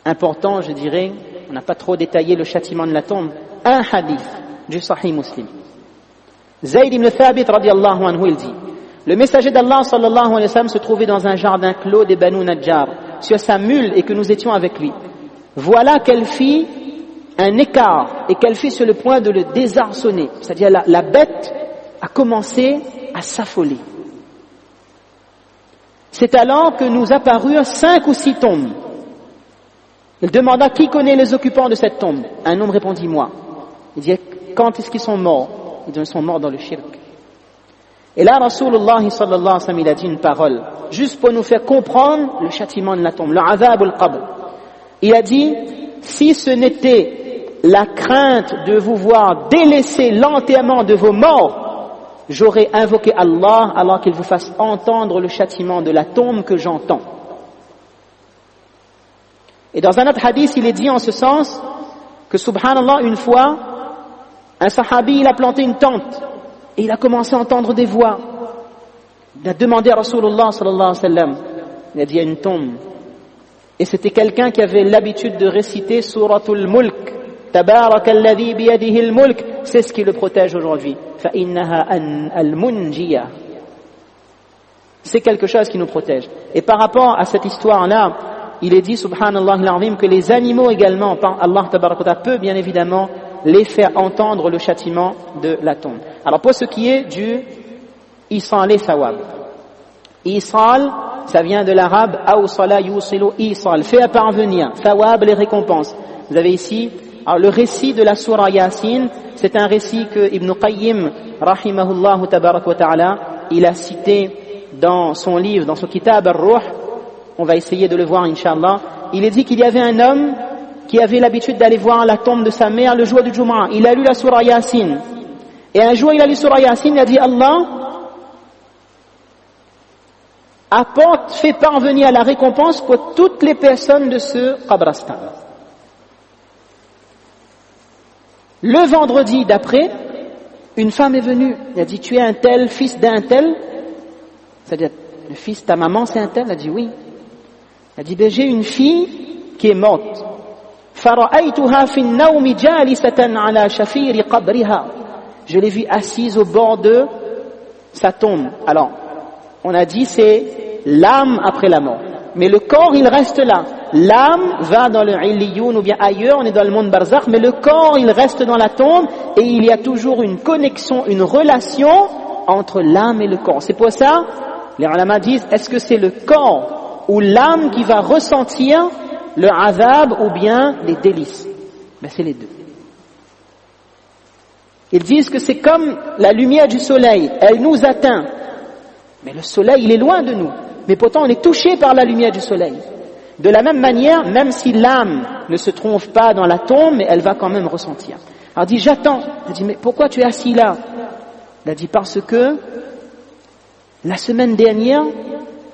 important, je dirais, on n'a pas trop détaillé le châtiment de la tombe, un hadith du Sahih Muslim. Zayd ibn Thabit radiyallahu anhu, il dit, le messager d'Allah sallallahu alayhi wa sallam se trouvait dans un jardin clos des Banu Najjar, sur sa mule, et que nous étions avec lui. Voilà qu'elle fit un écart et qu'elle fit sur le point de le désarçonner, c'est-à-dire la bête a commencé à s'affoler. C'est alors que nous apparurent 5 ou 6 tombes. Il demanda qui connaît les occupants de cette tombe. Un homme répondit moi. Il dit quand est-ce qu'ils sont morts? Il dit ils sont morts dans le shirk. Et là Rasulullah sallallahu alayhi wa sallam il a dit une parole juste pour nous faire comprendre le châtiment de la tombe, le azab al-qabr. Il a dit si ce n'était la crainte de vous voir délaisser l'enterrement de vos morts, j'aurais invoqué Allah alors qu'il vous fasse entendre le châtiment de la tombe que j'entends. Et dans un autre hadith, il est dit en ce sens que subhanallah, une fois, un sahabi, il a planté une tente et il a commencé à entendre des voix. Il a demandé à Rasulullah sallallahu alayhi wa sallam, il a dit il y a une tombe. Et c'était quelqu'un qui avait l'habitude de réciter Suratul Mulk. Tabarak alladhi biyadihi al-mulk, c'est ce qui le protège aujourd'hui. Fa innaha al-munjiya. C'est quelque chose qui nous protège. Et par rapport à cette histoire-là, il est dit, subhanallah al-azim, que les animaux également, Allah tabarak wa ta'ala peut bien évidemment les faire entendre le châtiment de la tombe. Alors pour ce qui est du Isal et Thawab. Isal, ça vient de l'arabe awsala yusilu isal, fait parvenir. Thawab, les récompenses. Vous avez ici alors, le récit de la sourate Yasin, c'est un récit que Ibn Qayyim, rahimahullah tabarak wa ta'ala, il a cité dans son livre, dans son kitab al-Ruh. On va essayer de le voir, Inch'Allah. Il est dit qu'il y avait un homme qui avait l'habitude d'aller voir la tombe de sa mère le jour du Jumu'ah. Il a lu la sourate Yasin. Et un jour, il a lu la sourate Yasin, il a dit, Allah apporte, fait parvenir la récompense pour toutes les personnes de ce Qabristan. Le vendredi d'après, une femme est venue, elle a dit, tu es un tel, fils d'un tel? C'est-à-dire, le fils de ta maman, c'est un tel? Elle a dit oui. Elle a dit, ben, j'ai une fille qui est morte. Je l'ai vue assise au bord de sa tombe. Alors, on a dit c'est l'âme après la mort. Mais le corps, il reste là. L'âme va dans le Illiyoun ou bien ailleurs, on est dans le monde barzakh, mais le corps, il reste dans la tombe et il y a toujours une connexion, une relation entre l'âme et le corps. C'est pour ça, les ulama disent, est-ce que c'est le corps ou l'âme qui va ressentir le azab ou bien les délices? Ben, c'est les deux. Ils disent que c'est comme la lumière du soleil, elle nous atteint. Mais le soleil, il est loin de nous. Mais pourtant, on est touché par la lumière du soleil. De la même manière, même si l'âme ne se trouve pas dans la tombe, mais elle va quand même ressentir. Alors, elle dit, j'attends. Elle dit, mais pourquoi tu es assis là? Elle a dit, parce que la semaine dernière,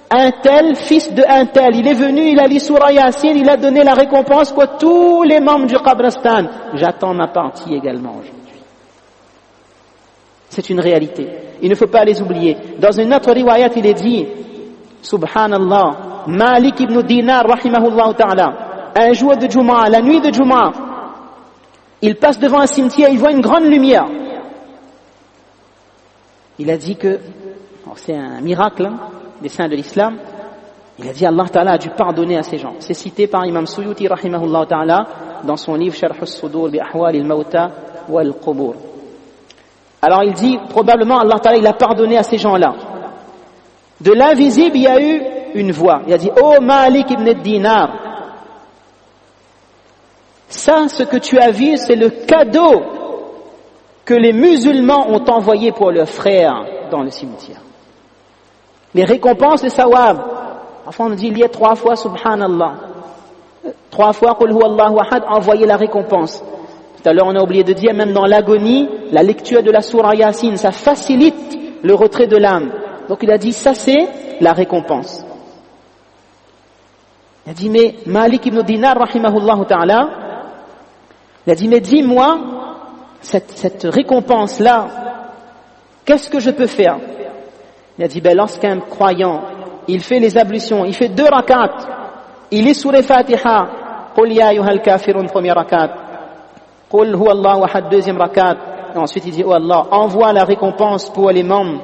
un tel, fils de un tel, il est venu, il a lu Surah Yasin, il a donné la récompense pour tous les membres du Qabristan. J'attends ma partie également aujourd'hui. C'est une réalité. Il ne faut pas les oublier. Dans une autre riwayat, il est dit, Subhanallah, Malik ibn Dinar, rahimahullah ta'ala, un jour de Jumu'ah, la nuit de Jumu'ah, il passe devant un cimetière, il voit une grande lumière. Il a dit que, c'est un miracle, hein, des saints de l'islam, il a dit Allah ta'ala a dû pardonner à ces gens. C'est cité par Imam Suyuti, rahimahullah ta'ala, dans son livre Sharh al-Sudur bi Ahwal al-Mawta wal-Qubur. Alors il dit, probablement Allah Ta'ala il a pardonné à ces gens-là. De l'invisible, il y a eu une voix. Il a dit, oh Malik ibn Dinar, ça, ce que tu as vu, c'est le cadeau que les musulmans ont envoyé pour leurs frères dans le cimetière. Les récompenses de Sawab. Enfin, on dit, il y a 3 fois Subhanallah. 3 fois Qul huwallahu ahad, envoyer la récompense. Tout à l'heure, on a oublié de dire, même dans l'agonie, la lecture de la Surah Yasin, ça facilite le retrait de l'âme. Donc il a dit, ça c'est la récompense. Il a dit, mais Malik ibn Dinar, rahimahullah ta'ala, il a dit, mais dis-moi, cette récompense-là, qu'est-ce que je peux faire? Il a dit, ben lorsqu'un croyant, il fait les ablutions, il fait 2 rakats, il est sur les Fatiha, Qul ya ayyuhal kafirun, première rakat, Qul huwa Allahu ahad, deuxième rakat, et ensuite il dit, oh Allah, envoie la récompense pour les membres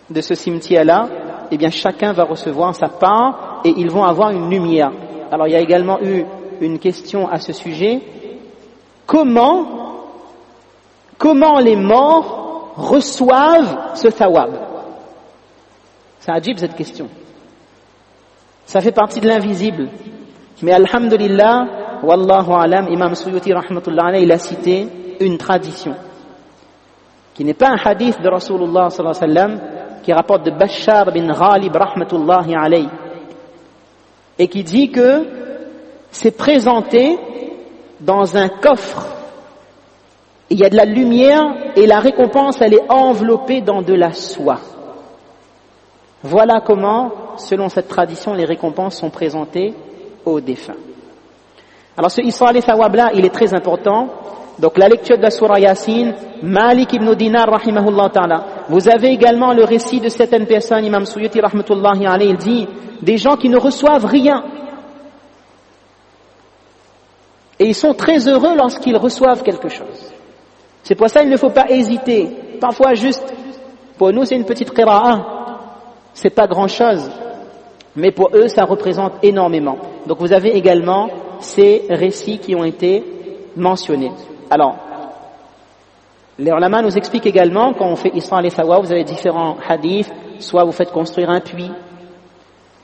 de ce cimetière-là, eh bien chacun va recevoir sa part et ils vont avoir une lumière. Alors il y a également eu une question à ce sujet. Comment les morts reçoivent ce thawab? C'est ajib cette question. Ça fait partie de l'invisible. Mais alhamdulillah, wallahu alam, Imam Suyuti rahmatullah alayhi, il a cité une tradition qui n'est pas un hadith de Rasulullah sallallahu alayhi wa sallam, qui rapporte de Bashar bin Ghalib rahmatullahi alayhi, et qui dit que c'est présenté dans un coffre. Il y a de la lumière et la récompense, elle est enveloppée dans de la soie. Voilà comment, selon cette tradition, les récompenses sont présentées aux défunts. Alors ce Isra al-Thawab là, il est très important. Donc la lecture de la Surah Yasin, Malik ibn Dinar rahimahullah ta'ala. Vous avez également le récit de certaines personnes, Imam Suyuti rahmatullahi alayhi, il dit, des gens qui ne reçoivent rien. Et ils sont très heureux lorsqu'ils reçoivent quelque chose. C'est pour ça qu'il ne faut pas hésiter. Parfois juste, pour nous c'est une petite qira'a, c'est pas grand chose. Mais pour eux ça représente énormément. Donc vous avez également ces récits qui ont été mentionnés. Alors, les ulama nous expliquent également, quand on fait Isra al-Thawab, vous avez différents hadiths, soit vous faites construire un puits,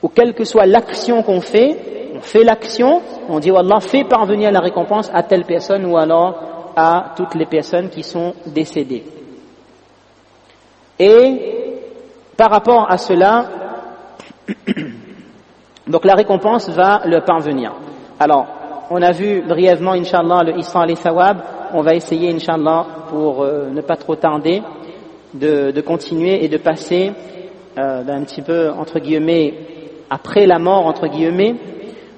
ou quelle que soit l'action qu'on fait, on fait l'action, on dit, Allah, fais parvenir la récompense à telle personne, ou alors à toutes les personnes qui sont décédées. Et, par rapport à cela, donc la récompense va leur parvenir. Alors, on a vu brièvement, Inch'Allah, le Isra al-Thawab. On va essayer, Inch'Allah, pour ne pas trop tarder, de continuer et de passer d'un petit peu, entre guillemets, après la mort, entre guillemets.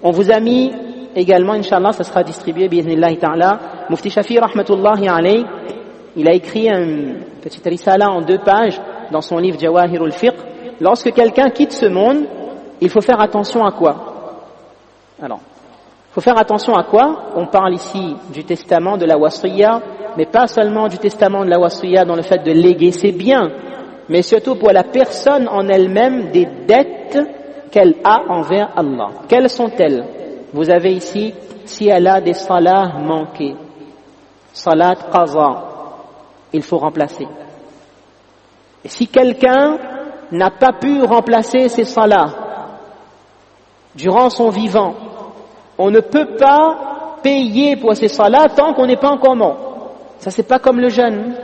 On vous a mis également, Inch'Allah, ça sera distribué, bi'idhnillahi ta'ala. Mufti Shafi, rahmatullahi alayh, il a écrit un petit risala en 2 pages dans son livre Jawahirul Fiqh. Lorsque quelqu'un quitte ce monde, il faut faire attention à quoi? Alors, il faut faire attention à quoi? On parle ici du testament, de la wasiyya, mais pas seulement du testament de la wasiyya dans le fait de léguer ses biens, mais surtout pour la personne en elle-même des dettes qu'elle a envers Allah. Quelles sont-elles? Vous avez ici, si elle a des salahs manqués, salat qaza, il faut remplacer. Et si quelqu'un n'a pas pu remplacer ses salahs durant son vivant, on ne peut pas payer pour ces salahs tant qu'on n'est pas encore mort. Ça, c'est pas comme le jeûne.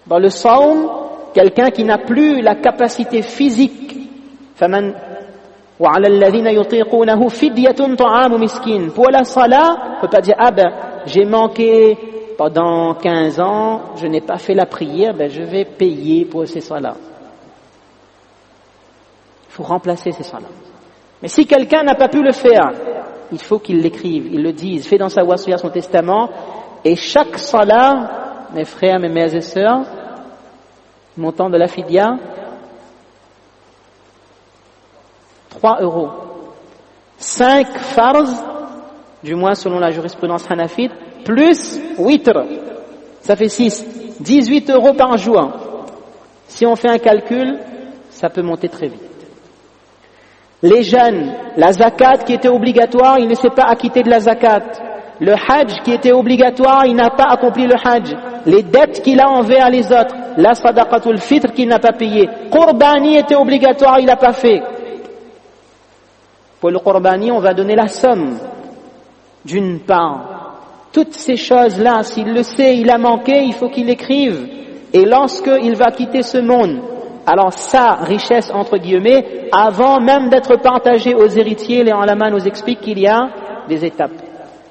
Dans le saum, quelqu'un qui n'a plus la capacité physique, فَمَنْ وَعَلَى الَّذِينَ يُطِيقُونَهُ فِدْيَةٌ طَعَامُ مِسْكِينٍ. Pour la salat, on ne peut pas dire, j'ai manqué pendant 15 ans, je n'ai pas fait la prière, je vais payer pour ces salahs. Il faut remplacer ces salahs. Mais si quelqu'un n'a pas pu le faire, il faut qu'il l'écrive, il le dise, fait dans sa wasiyya son testament, et chaque salat, mes frères, mes mères et sœurs, montant de la fidya, 3 €. 5 farz, du moins selon la jurisprudence hanafite, plus witr, ça fait 6, 18 € par jour. Si on fait un calcul, ça peut monter très vite. Les jeunes, la zakat qui était obligatoire, il ne s'est pas acquitté de la zakat. Le hajj qui était obligatoire, il n'a pas accompli le hajj. Les dettes qu'il a envers les autres, la sadaqatul fitr qu'il n'a pas payé. Qurbani était obligatoire, il n'a pas fait. Pour le qurbani, on va donner la somme d'une part. Toutes ces choses-là, s'il le sait, il a manqué, il faut qu'il l'écrive. Et lorsqu'il va quitter ce monde, alors sa richesse, entre guillemets, avant même d'être partagée aux héritiers, les ulama nous expliquent qu'il y a des étapes.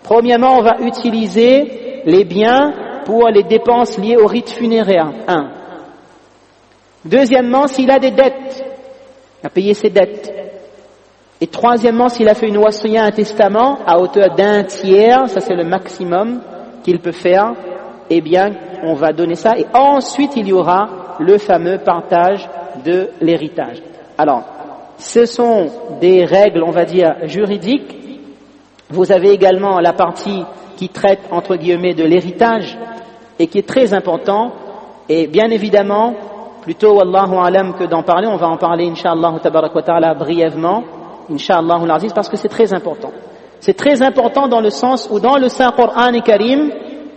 Premièrement, on va utiliser les biens pour les dépenses liées au rite funéraire. 1. Deuxièmement, s'il a des dettes, il a payé ses dettes. Et troisièmement, s'il a fait une wasiyya, un testament, à hauteur d'un tiers, ça c'est le maximum qu'il peut faire, eh bien, on va donner ça. Et ensuite, il y aura le fameux partage de l'héritage. Alors, ce sont des règles, on va dire, juridiques. Vous avez également la partie qui traite, entre guillemets, de l'héritage et qui est très important. Et bien évidemment, plutôt, wallahu alam, que d'en parler, on va en parler, incha'Allah, tabarak wa ta'ala, brièvement, incha'Allah al-aziz, parce que c'est très important. C'est très important dans le sens où dans le Saint-Coran et Karim,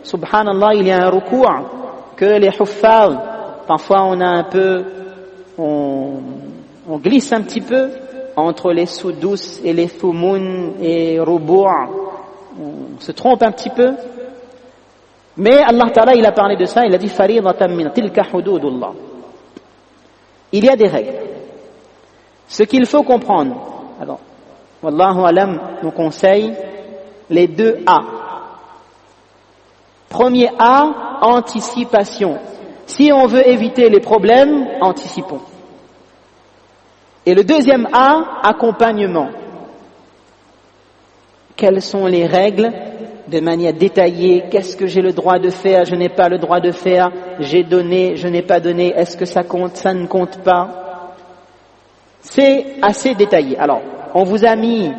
subhanallah, il y a un ruku' que les huffaz, parfois on a un peu, on glisse un petit peu entre les sudus et les thumun et rubu', on se trompe un petit peu. Mais Allah Ta'ala, il a parlé de ça, il a dit faridatan min tilka hududullah. Il y a des règles. Ce qu'il faut comprendre, alors, wallahu alam nous conseille les 2 A. Premier A, anticipation. Si on veut éviter les problèmes, anticipons. Et le deuxième A, accompagnement. Quelles sont les règles de manière détaillée? Qu'est-ce que j'ai le droit de faire? Je n'ai pas le droit de faire. J'ai donné, je n'ai pas donné. Est-ce que ça compte? Ça ne compte pas. C'est assez détaillé. Alors, on vous a mis,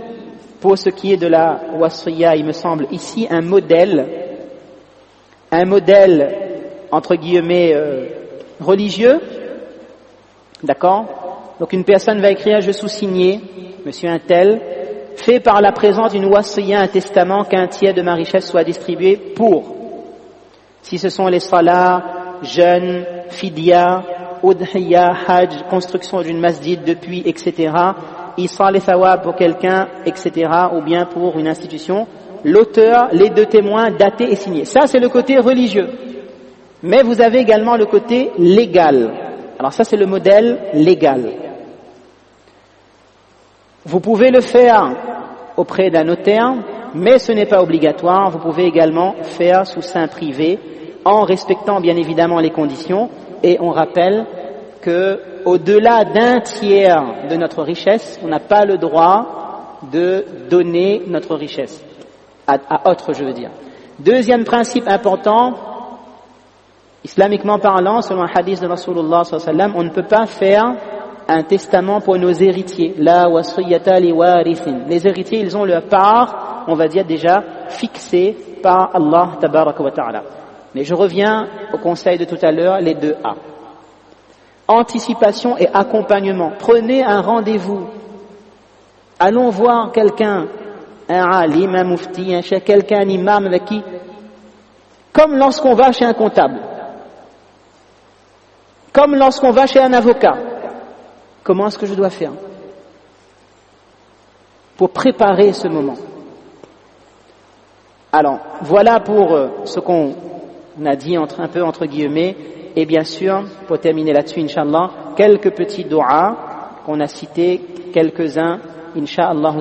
pour ce qui est de la wasiyya, il me semble, ici un modèle, entre guillemets, religieux. D'accord? Donc une personne va écrire, je sous-signé, monsieur un tel, fait par la présence d'une wasiyya, un testament, qu'un tiers de ma richesse soit distribué pour, si ce sont les salahs, jeûnes, fidya, udhiya, hajj, construction d'une masjid depuis, etc., isal et thawab pour quelqu'un, etc., ou bien pour une institution, l'auteur, les 2 témoins, datés et signés. Ça, c'est le côté religieux. Mais vous avez également le côté légal. Alors ça, c'est le modèle légal. Vous pouvez le faire auprès d'un notaire, mais ce n'est pas obligatoire. Vous pouvez également faire sous seing privé, en respectant bien évidemment les conditions. Et on rappelle que au-delà d'un tiers de notre richesse, on n'a pas le droit de donner notre richesse à autre, je veux dire. Deuxième principe important, islamiquement parlant, selon un hadith de Rasulullah sallallahu alayhi wa sallam, on ne peut pas faire un testament pour nos héritiers. La wasiyata li warithin. Les héritiers, ils ont leur part, on va dire déjà fixée par Allah tabaraka wa ta'ala. Mais je reviens au conseil de tout à l'heure, les 2 A. Anticipation et accompagnement. Prenez un rendez-vous. Allons voir quelqu'un, un alim, un mufti, un cheikh, quelqu'un, un imam avec qui, comme lorsqu'on va chez un comptable, comme lorsqu'on va chez un avocat. Comment est-ce que je dois faire pour préparer ce moment? Alors, voilà pour ce qu'on a dit un peu entre guillemets, et bien sûr, pour terminer là-dessus, Inch'Allah, quelques petits doigts qu'on a cités, quelques-uns, Inch'Allah,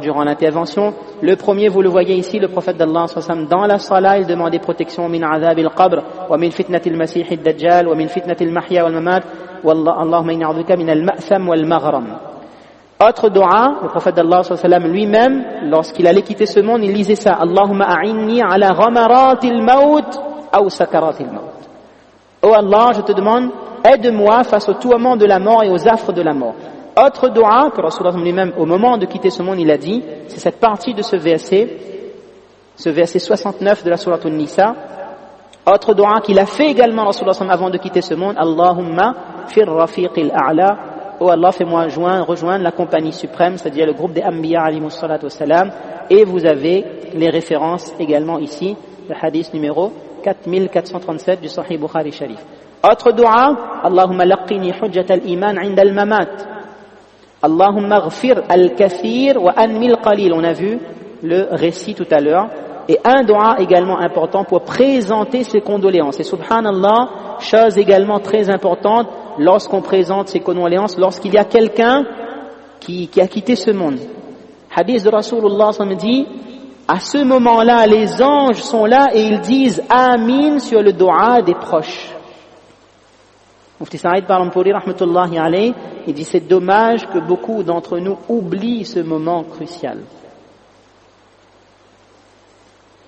durant l'intervention. Le premier, vous le voyez ici, le prophète d'Allah, dans la salat, il demandait protection min azab al-qabr, wa min fitnati al-masih al-dajjal, wa min fitnati al-mahya wal-mamat, Allahumma inna a'udhuka min al-ma'tham wal-maghram. Autre dua, le prophète d'Allah lui-même, lorsqu'il allait quitter ce monde, il lisait ça. Allahumma a'inni ala ghamaratil maut aw sakaratil maut. Oh Allah, je te demande, aide-moi face au tourment de la mort et aux affres de la mort. Autre dua que Rasulullah lui-même, au moment de quitter ce monde, il a dit, c'est cette partie de ce verset 69 de la sourate An-Nisa. Autre dua qu'il a fait également Rasulullah avant de quitter ce monde, Allahumma fir rafiqil a'la. Oh Allah, fais-moi rejoindre la compagnie suprême, c'est-à-dire le groupe des Anbiya alayhimus salatu wassalam. Et vous avez les références également ici, le hadith numéro 4437 du Sahih Bukhari Sharif. Autre dua, Allahumma laqini hujjat al-iman 'inda al-mamat. Allahumma ghfir al-kathir wa anmi al-qalil. On a vu le récit tout à l'heure. Et un dua également important pour présenter ses condoléances. Et subhanallah, chose également très importante, lorsqu'on présente ses condoléances, lorsqu'il y a quelqu'un qui a quitté ce monde. Hadith de Rasulullah, ça me dit, à ce moment-là, les anges sont là et ils disent Amin sur le dua des proches. Mufti Saïd Parampuri, rahmatullahi alayhi, il dit c'est dommage que beaucoup d'entre nous oublient ce moment crucial.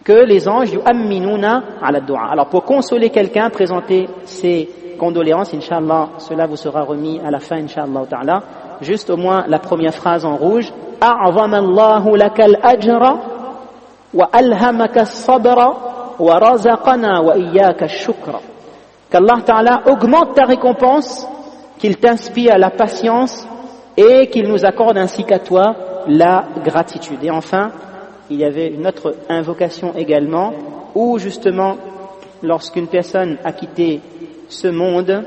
Que les anges yu'amminuna ala dua. Alors pour consoler quelqu'un, présenter ses condoléances, Inch'Allah, cela vous sera remis à la fin, Inch'Allah ta'ala. Juste au moins la première phrase en rouge. A'zama Allahu lakal ajra wa alhamaka as-sabra wa razaqana wa iyyaka ash-shukra. Qu'Allah ta'ala augmente ta récompense, qu'il t'inspire la patience et qu'il nous accorde ainsi qu'à toi la gratitude. Et enfin, il y avait une autre invocation également, où justement, lorsqu'une personne a quitté ce monde,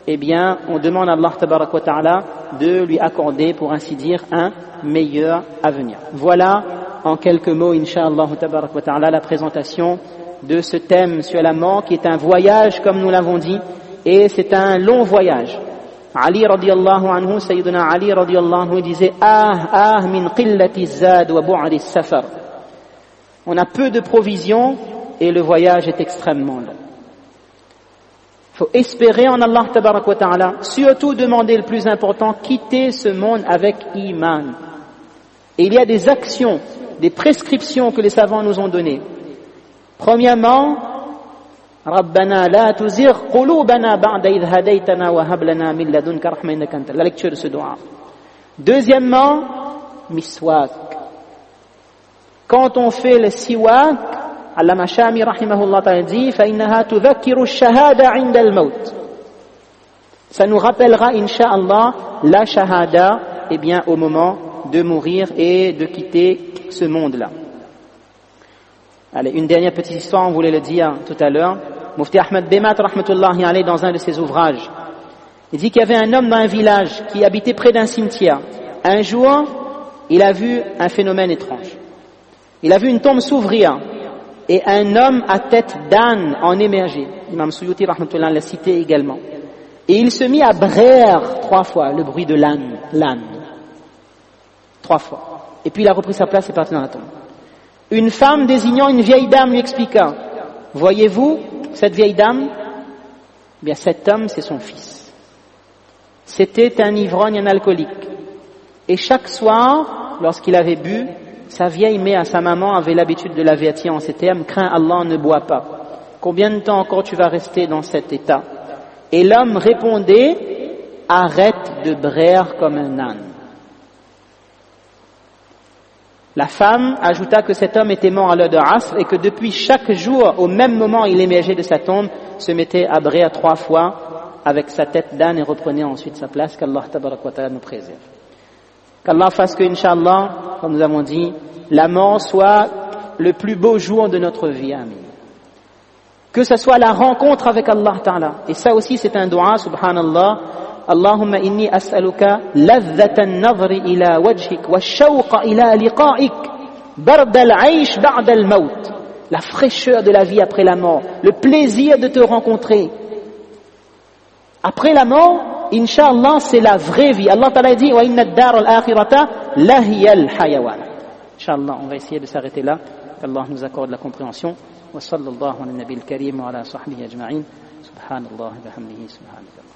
eh bien, on demande à Allah tabaraka wa ta'ala de lui accorder, pour ainsi dire, un meilleur avenir. Voilà, en quelques mots, incha'Allah tabaraka wa ta'ala, la présentation de ce thème sur la mort, qui est un voyage, comme nous l'avons dit, et c'est un long voyage. Ali radiyallahu anhu, Sayyiduna Ali radiyallahu anhu, disait min qillati zad wa bu'di safar. On a peu de provisions et le voyage est extrêmement long. Il faut espérer en Allah tabarak wa ta'ala, surtout demander le plus important, quitter ce monde avec iman. Et il y a des actions, des prescriptions que les savants nous ont données. Premièrement, Rabbana la tuzigh qulubana ba'da idh hadaytana wa hab lana min ladunka rahmatan innaka antal. La lecture de ce dua. Deuxièmement, miswak. Quand on fait le siwak, Allama Shami rahimahullah ta'ala dit fa innaha tudhakkiru ash-shahada 'inda al-maut. Ça nous rappellera incha'Allah la shahada, eh bien au moment de mourir et de quitter ce monde-là. Allez, une dernière petite histoire, on voulait le dire tout à l'heure. Mufti Ahmad Bemat, rahmatullahi alayhi, dans un de ses ouvrages, il dit qu'il y avait un homme dans un village qui habitait près d'un cimetière. Un jour, il a vu un phénomène étrange. Il a vu une tombe s'ouvrir et un homme à tête d'âne en émerger. Imam Suyuti, rahmatullah, l'a cité également. Et il se mit à braire 3 fois, le bruit de l'âne. 3 fois. Et puis il a repris sa place et parti dans la tombe. Une femme désignant une vieille dame lui expliqua, voyez-vous cette vieille dame? Eh bien cet homme c'est son fils. C'était un ivrogne, un alcoolique. Et chaque soir, lorsqu'il avait bu, sa vieille mère, sa maman, avait l'habitude de l'avertir en ces termes, crains Allah, ne bois pas. Combien de temps encore tu vas rester dans cet état? Et l'homme répondait, arrête de braire comme un âne. La femme ajouta que cet homme était mort à l'heure de Asr et que depuis chaque jour, au même moment, il émergeait de sa tombe, se mettait à braire 3 fois avec sa tête d'âne et reprenait ensuite sa place. Qu'Allah tabarak wa ta'ala nous préserve. Qu'Allah fasse que, Inch'Allah, comme nous avons dit, la mort soit le plus beau jour de notre vie. Amin. Que ce soit la rencontre avec Allah Ta'ala. Et ça aussi c'est un dua, subhanallah. Allahumma inni as'aluka ladhata an-nadhri ila wajhik wa shawqa ila liqa'ik barda al-aish ba'da al-maut. La fraîcheur de la vie après la mort, le plaisir de te rencontrer. Après la mort, Inch'Allah, c'est la vraie vie. Allah Ta'ala dit wa inna ad-dar al-akhirata lahiya al-hayawan. Inch'Allah, on va essayer de s'arrêter là. qu'Allah nous accorde la compréhension. Wa sallallahu ala nabi al-karim wa ala sahbihi ajma'in. Subhanallah wa bihamdihi subhanallah.